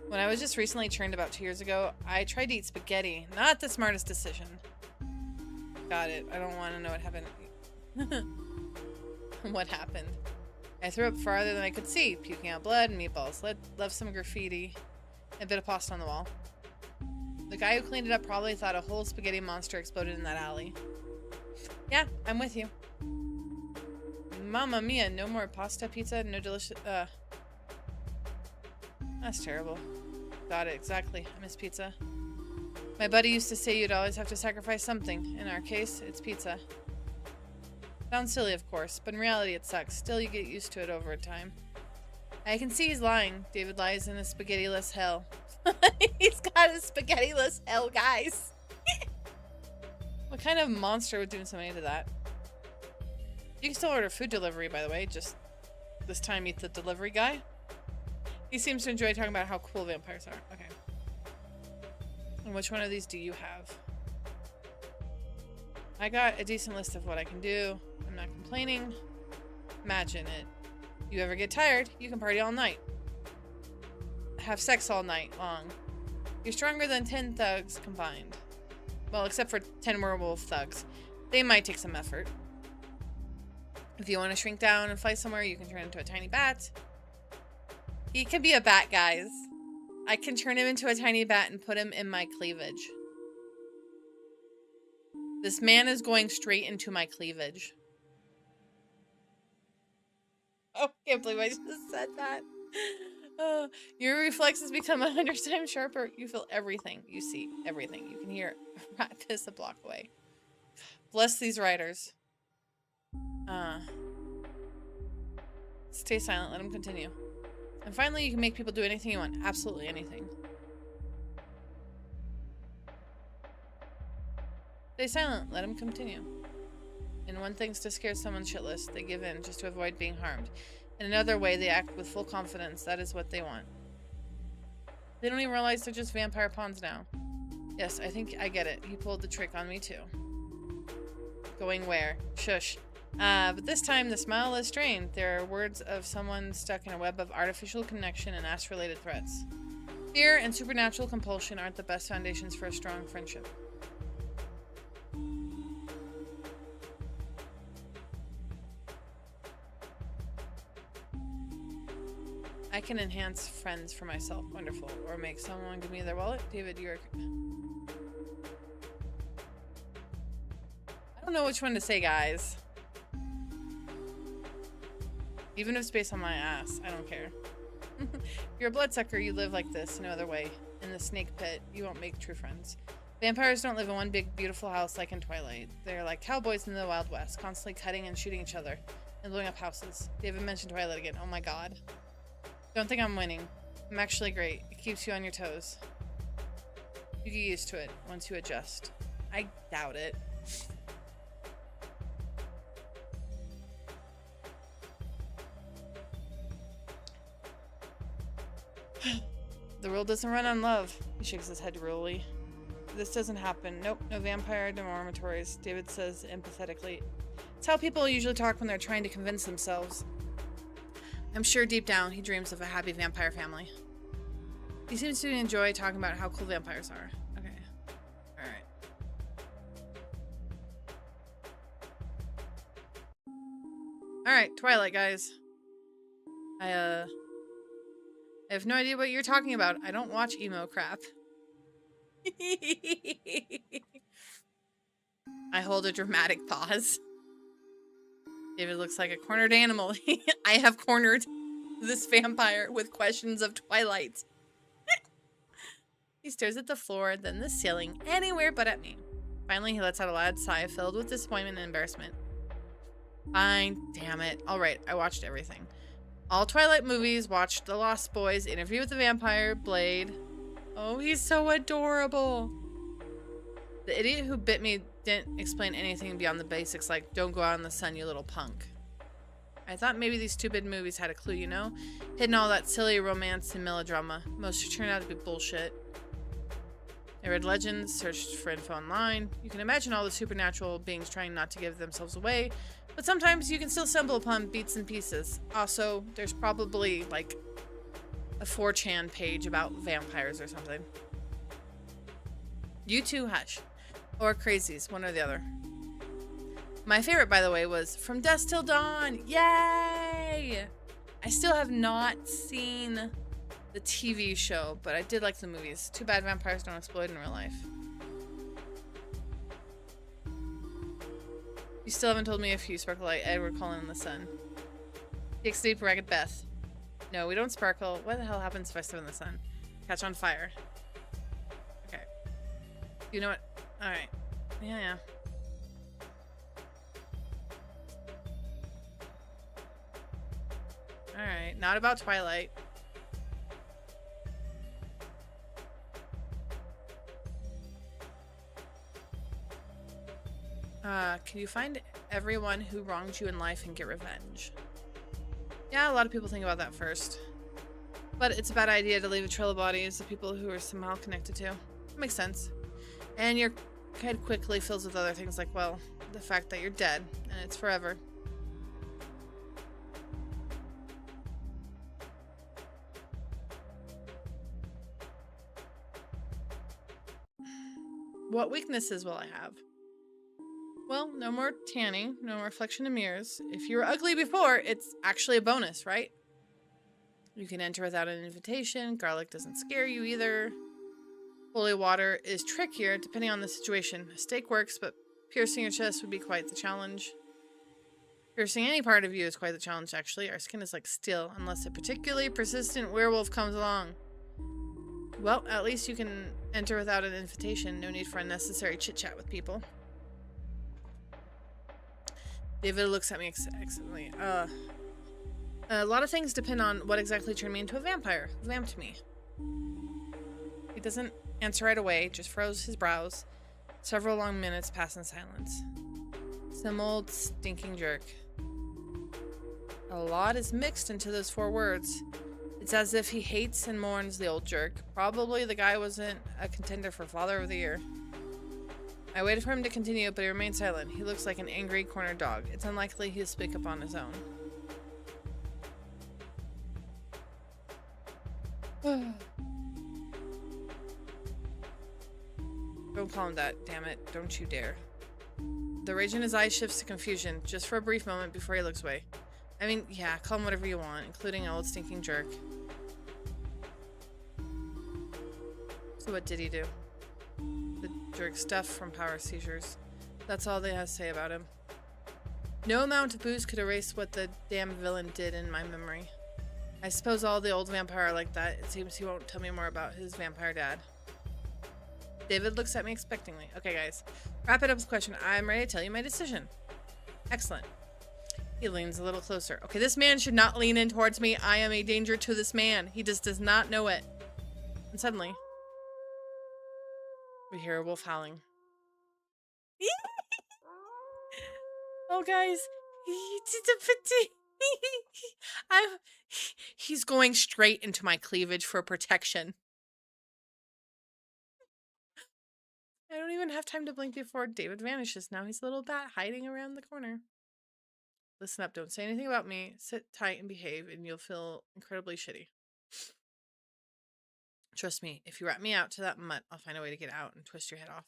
When I was just recently turned about 2 years ago, I tried to eat spaghetti. Not the smartest decision. Got it. I don't want to know what happened. What happened? I threw up farther than I could see, puking out blood and meatballs. Left some graffiti. A bit of pasta on the wall. The guy who cleaned it up probably thought a whole spaghetti monster exploded in that alley. Yeah, I'm with you. Mamma mia, no more pasta, pizza, no delicious... That's terrible. Got it, exactly. I miss pizza. My buddy used to say you'd always have to sacrifice something. In our case, it's pizza. Sounds silly, of course, but in reality it sucks. Still, you get used to it over time. I can see he's lying. David lies in a spaghetti-less hell. He's got a spaghetti-less hell, guys. What kind of monster would do something to that? You can still order food delivery, by the way. Just this time meet the delivery guy. He seems to enjoy talking about how cool vampires are. Okay. And which one of these do you have? I got a decent list of what I can do. I'm not complaining. Imagine it. You ever get tired, you can party all night. Have sex all night long. You're stronger than 10 thugs combined. Well, except for 10 werewolf thugs. They might take some effort. If you want to shrink down and fly somewhere, you can turn into a tiny bat. He can be a bat, guys. I can turn him into a tiny bat and put him in my cleavage. This man is going straight into my cleavage. Oh, I can't believe I just said that. Your reflexes become 100 times sharper. You feel everything. You see everything. You can hear a rat piss a block away. Bless these riders. Stay silent. Let them continue. And finally, you can make people do anything you want. Absolutely anything. Stay silent. Let them continue. In one thing's to scare someone shitless. They give in just to avoid being harmed. In another way, they act with full confidence. That is what they want. They don't even realize they're just vampire pawns now. Yes, I think I get it. He pulled the trick on me too. Going where? Shush. But this time, the smile is strained. There are words of someone stuck in a web of artificial connection and ass-related threats. Fear and supernatural compulsion aren't the best foundations for a strong friendship. I can enhance friends for myself. Wonderful. Or make someone give me their wallet. David, you're... I don't know which one to say, guys. Even if it's based on my ass, I don't care. If you're a bloodsucker, you live like this, no other way. In the snake pit, you won't make true friends. Vampires don't live in one big, beautiful house like in Twilight. They're like cowboys in the Wild West, constantly cutting and shooting each other, and blowing up houses. David mentioned Twilight again. Oh my god. Don't think I'm winning. I'm actually great. It keeps you on your toes. You get used to it once you adjust. I doubt it. The world doesn't run on love. He shakes his head ruefully. This doesn't happen. Nope, no vampire dormitories, David says empathetically. It's how people usually talk when they're trying to convince themselves. I'm sure deep down he dreams of a happy vampire family. He seems to enjoy talking about how cool vampires are. Okay. Alright. Alright, Twilight, guys. I have no idea what you're talking about. I don't watch emo crap. I hold a dramatic pause. David looks like a cornered animal. I have cornered this vampire with questions of Twilight. He stares at the floor, then the ceiling, anywhere but at me. Finally, he lets out a loud sigh filled with disappointment and embarrassment. Fine, damn it. Alright, I watched everything. All Twilight movies, watched The Lost Boys, Interview with the Vampire, Blade. Oh, he's so adorable. The idiot who bit me didn't explain anything beyond the basics, like, don't go out in the sun, you little punk. I thought maybe these stupid movies had a clue, you know? Hidden all that silly romance and melodrama. Most turned out to be bullshit. I read legends, searched for info online. You can imagine all the supernatural beings trying not to give themselves away, but sometimes you can still stumble upon bits and pieces. Also, there's probably, like, a 4chan page about vampires or something. You too, hush. Or crazies, one or the other. My favorite, by the way, was From Dusk Till Dawn. Yay! I still have not seen the TV show, but I did like the movies. Too bad vampires don't explode in real life. You still haven't told me if you sparkle like Edward Cullen in the sun. Takes deep ragged Beth. No, we don't sparkle. What the hell happens if I step in the sun? Catch on fire. Okay. You know what? Alright. Yeah. Alright, not about Twilight. Can you find everyone who wronged you in life and get revenge? Yeah, a lot of people think about that first. But it's a bad idea to leave a trail of bodies of people who are somehow connected to. That makes sense. And your head quickly fills with other things like, well, the fact that you're dead, and it's forever. What weaknesses will I have? Well, no more tanning, no more reflection in mirrors. If you were ugly before, it's actually a bonus, right? You can enter without an invitation. Garlic doesn't scare you either. Holy water is trickier depending on the situation. A stake works, but piercing your chest would be quite the challenge. Piercing any part of you is quite the challenge, actually. Our skin is like steel, unless a particularly persistent werewolf comes along. Well, at least you can enter without an invitation. No need for unnecessary chit-chat with people. David looks at me excellently. A lot of things depend on what exactly turned me into a vampire. Who vamped me? He doesn't answer right away, just furrows his brows. Several long minutes pass in silence. Some old stinking jerk. A lot is mixed into those 4 words. It's as if he hates and mourns the old jerk. Probably the guy wasn't a contender for Father of the Year. I waited for him to continue, but he remained silent. He looks like an angry cornered dog. It's unlikely he'll speak up on his own. Don't call him that, damn it. Don't you dare. The rage in his eyes shifts to confusion, just for a brief moment before he looks away. I mean, yeah, call him whatever you want, including an old stinking jerk. So what did he do? The jerk stuff from power seizures. That's all they have to say about him. No amount of booze could erase what the damn villain did in my memory. I suppose all the old vampire are like that. It seems he won't tell me more about his vampire dad. David looks at me expectingly. Okay, guys. Wrap it up with a question. I'm ready to tell you my decision. Excellent. He leans a little closer. Okay, this man should not lean in towards me. I am a danger to this man. He just does not know it. And suddenly, we hear a wolf howling. Oh, guys. He's going straight into my cleavage for protection. I don't even have time to blink before David vanishes. Now he's a little bat hiding around the corner. Listen up. Don't say anything about me. Sit tight and behave, and you'll feel incredibly shitty. Trust me, if you rat me out to that mutt, I'll find a way to get out and twist your head off.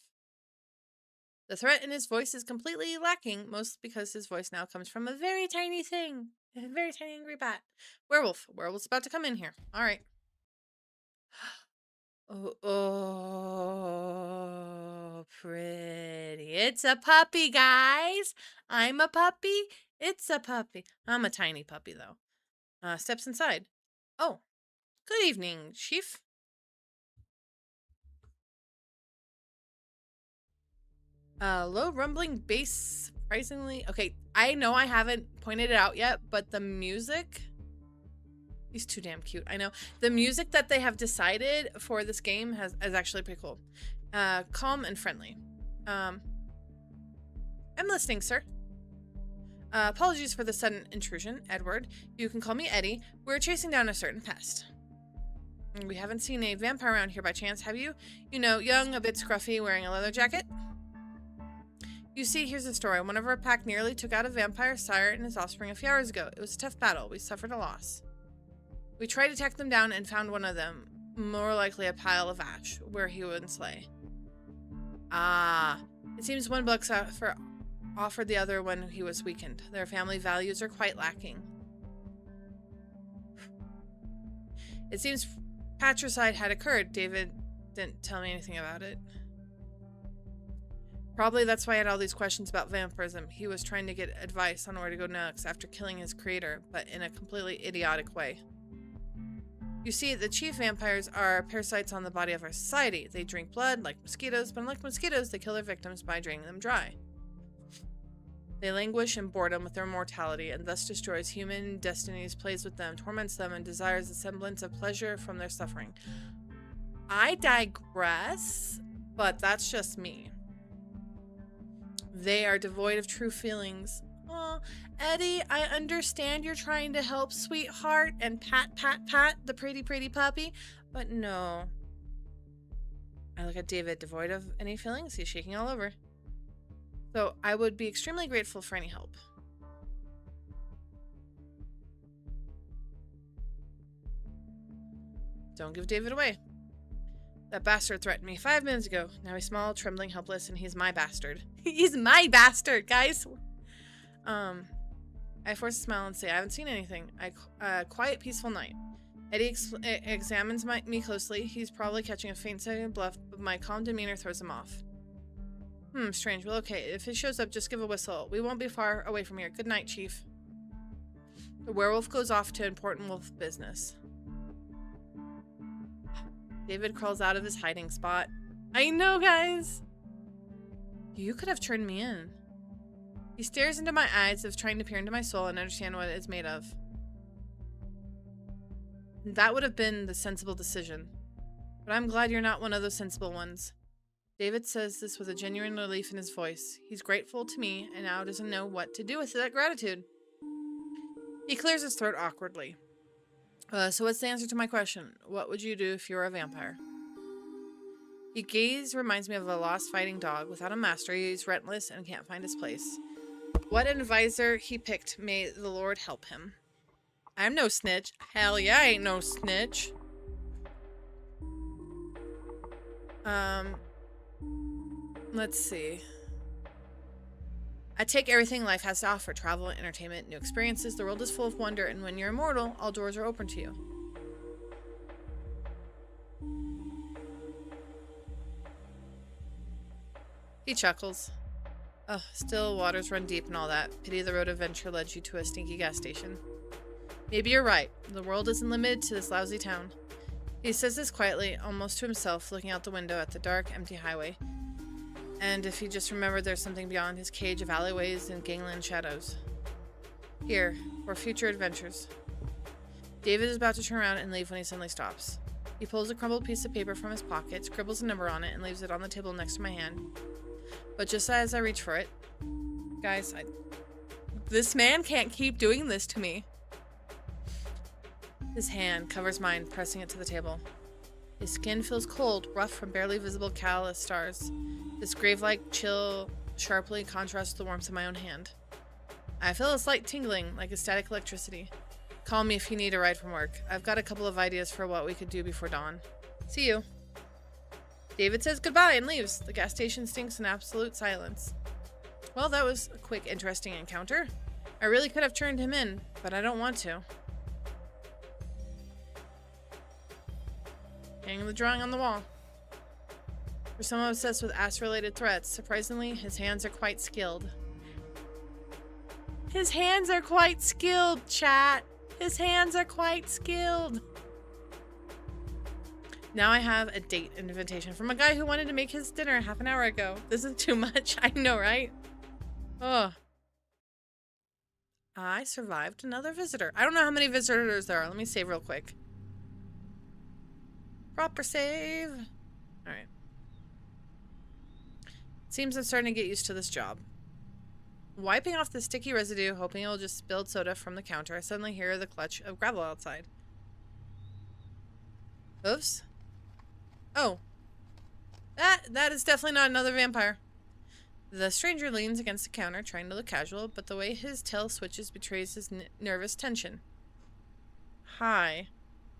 The threat in his voice is completely lacking, mostly because his voice now comes from a very tiny thing. A very tiny angry bat. Werewolf. Werewolf's about to come in here. All right. Oh, pretty. It's a puppy, guys. I'm a puppy. It's a puppy. I'm a tiny puppy, though. Steps inside. Oh, good evening, Chief. Low rumbling bass, surprisingly. Okay, I know I haven't pointed it out yet, but the music... He's too damn cute, I know. The music that they have decided for this game is actually pretty cool. Calm and friendly. I'm listening, sir. Apologies for the sudden intrusion, Edward. You can call me Eddie. We're chasing down a certain pest. We haven't seen a vampire around here by chance, have you? You know, young, a bit scruffy, wearing a leather jacket? You see, here's the story. One of our pack nearly took out a vampire sire and his offspring a few hours ago. It was a tough battle. We suffered a loss. We tried to track them down and found one of them, more likely a pile of ash, where he would slay. Ah, it seems one blood offered the other when he was weakened. Their family values are quite lacking. It seems patricide had occurred. David didn't tell me anything about it. Probably that's why he had all these questions about vampirism. He was trying to get advice on where to go next after killing his creator, but in a completely idiotic way. You see, the chief vampires are parasites on the body of our society. They drink blood like mosquitoes, but unlike mosquitoes, they kill their victims by draining them dry. They languish in boredom with their mortality, and thus destroys human destinies, plays with them, torments them, and desires a semblance of pleasure from their suffering. I digress, but that's just me. They are devoid of true feelings. Oh, Eddie, I understand you're trying to help, sweetheart, and pat, pat, pat the pretty, pretty puppy, but no. I look at David, devoid of any feelings. He's shaking all over. So I would be extremely grateful for any help. Don't give David away. That bastard threatened me 5 minutes ago. Now he's small, trembling, helpless, and he's my bastard. He's my bastard, guys! I force a smile and say, I haven't seen anything. Quiet, peaceful night. Eddie examines me closely. He's probably catching a faint second bluff, but my calm demeanor throws him off. Strange. Well, okay. If he shows up, just give a whistle. We won't be far away from here. Good night, Chief. The werewolf goes off to important wolf business. David crawls out of his hiding spot. I know, guys! You could have turned me in. He stares into my eyes as if trying to peer into my soul and understand what it is made of. That would have been the sensible decision. But I'm glad you're not one of those sensible ones. David says this with a genuine relief in his voice. He's grateful to me and now doesn't know what to do with that gratitude. He clears his throat awkwardly. So what's the answer to my question? What would you do if you were a vampire? His gaze reminds me of a lost fighting dog. Without a master, he's relentless and can't find his place. What advisor he picked, may the Lord help him. I'm no snitch. Hell yeah, I ain't no snitch. Let's see. I take everything life has to offer. Travel, entertainment, new experiences. The world is full of wonder, and when you're immortal, all doors are open to you. He chuckles. Oh, still waters run deep and all that. Pity the road adventure led you to a stinky gas station. Maybe you're right. The world isn't limited to this lousy town. He says this quietly, almost to himself, looking out the window at the dark, empty highway. And if he just remembered there's something beyond his cage of alleyways and gangland shadows. Here, for future adventures. David is about to turn around and leave when he suddenly stops. He pulls a crumpled piece of paper from his pocket, scribbles a number on it, and leaves it on the table next to my hand. But just as I reach for it... Guys, this man can't keep doing this to me. His hand covers mine, pressing it to the table. His skin feels cold, rough from barely visible callous stars. This grave-like chill sharply contrasts the warmth of my own hand. I feel a slight tingling, like a static electricity. Call me if you need a ride from work. I've got a couple of ideas for what we could do before dawn. See you. David says goodbye and leaves. The gas station stinks in absolute silence. Well, that was a quick, interesting encounter. I really could have turned him in, but I don't want to. Hanging the drawing on the wall. For someone obsessed with ass-related threats, surprisingly, his hands are quite skilled. His hands are quite skilled, chat. His hands are quite skilled. Now I have a date invitation from a guy who wanted to make his dinner half an hour ago. This is too much. I know, right? Oh. I survived another visitor. I don't know how many visitors there are. Let me save real quick. Proper save. Alright. Seems I'm starting to get used to this job. Wiping off the sticky residue, hoping it'll just spill soda from the counter, I suddenly hear the clutch of gravel outside. Oops. Oh. That is definitely not another vampire. The stranger leans against the counter, trying to look casual, but the way his tail switches betrays his nervous tension. Hi.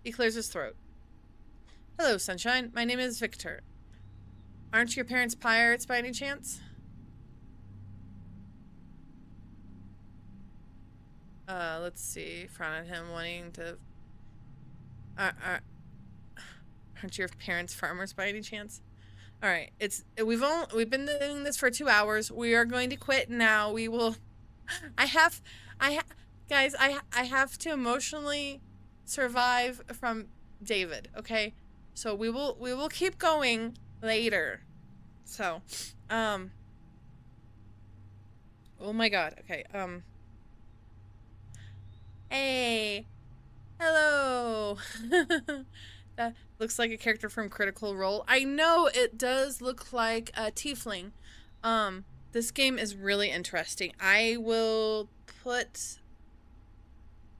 He clears his throat. Hello, sunshine. My name is Victor. Aren't your parents pirates by any chance? Let's see. Frown at him, wanting to... Aren't your parents farmers by any chance? Alright, we've been doing this for 2 hours. We are going to quit now. We will... Guys, I have to emotionally survive from David, okay? So we will keep going later. So, Oh my god. Okay. Hey. Hello. That looks like a character from Critical Role. I know it does look like a tiefling. This game is really interesting. I will put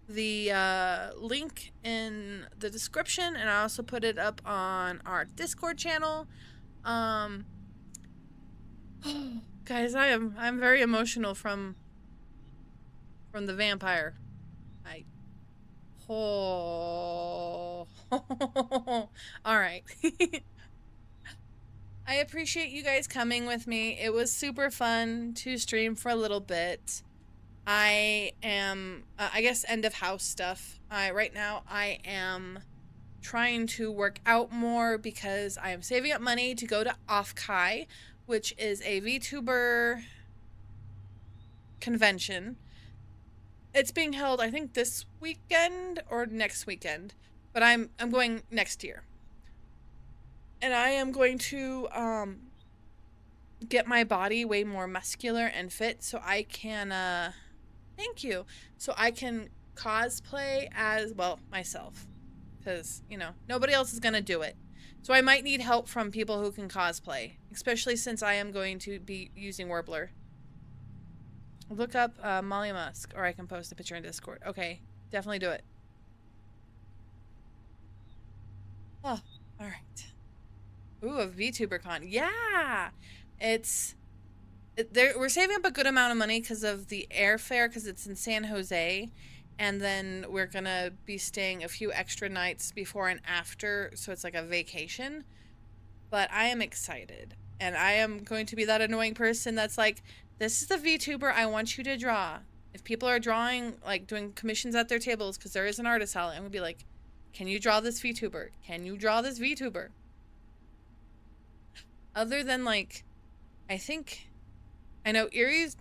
the link in the description, and I also put it up on our Discord channel. Guys, I'm very emotional from the vampire. Oh. All right. I appreciate you guys coming with me. It was super fun to stream for a little bit. I am, I guess, end of house stuff. Right now, I am trying to work out more because I am saving up money to go to Offkai, which is a VTuber convention. It's being held, I think, this weekend or next weekend, but I'm going next year. And I am going to get my body way more muscular and fit so I can thank you. So I can cosplay as, well, myself, cuz, you know, nobody else is going to do it. So I might need help from people who can cosplay, especially since I am going to be using Warbler. Look up Molly Musk, or I can post a picture in Discord. Okay, definitely do it. Oh, all right. Ooh, a VTuber con. Yeah, we're saving up a good amount of money because of the airfare, because it's in San Jose, and then we're gonna be staying a few extra nights before and after, so it's like a vacation. But I am excited, and I am going to be that annoying person that's like, this is the VTuber I want you to draw. If people are drawing, like doing commissions at their tables, because there is an artist alley, I'm gonna be like, can you draw this VTuber? Can you draw this VTuber? Other than, like, I know Erie's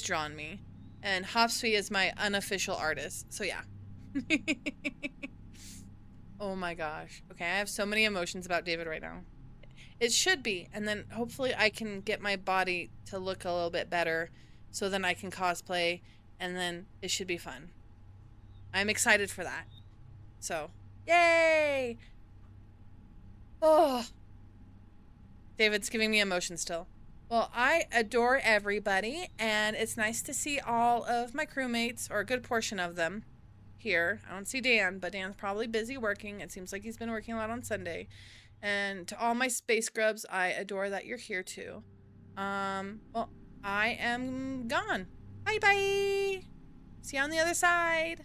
drawn me, and Hopsby is my unofficial artist, so yeah. Oh my gosh. Okay, I have so many emotions about David right now. It should be, and then hopefully I can get my body to look a little bit better so then I can cosplay, and then it should be fun. I'm excited for that. So, yay! Oh, David's giving me emotion still. Well, I adore everybody, and it's nice to see all of my crewmates, or a good portion of them, here. I don't see Dan, but Dan's probably busy working. It seems like he's been working a lot on Sunday. And to all my space grubs, I adore that you're here too. Well, I am gone. Bye bye. See you on the other side.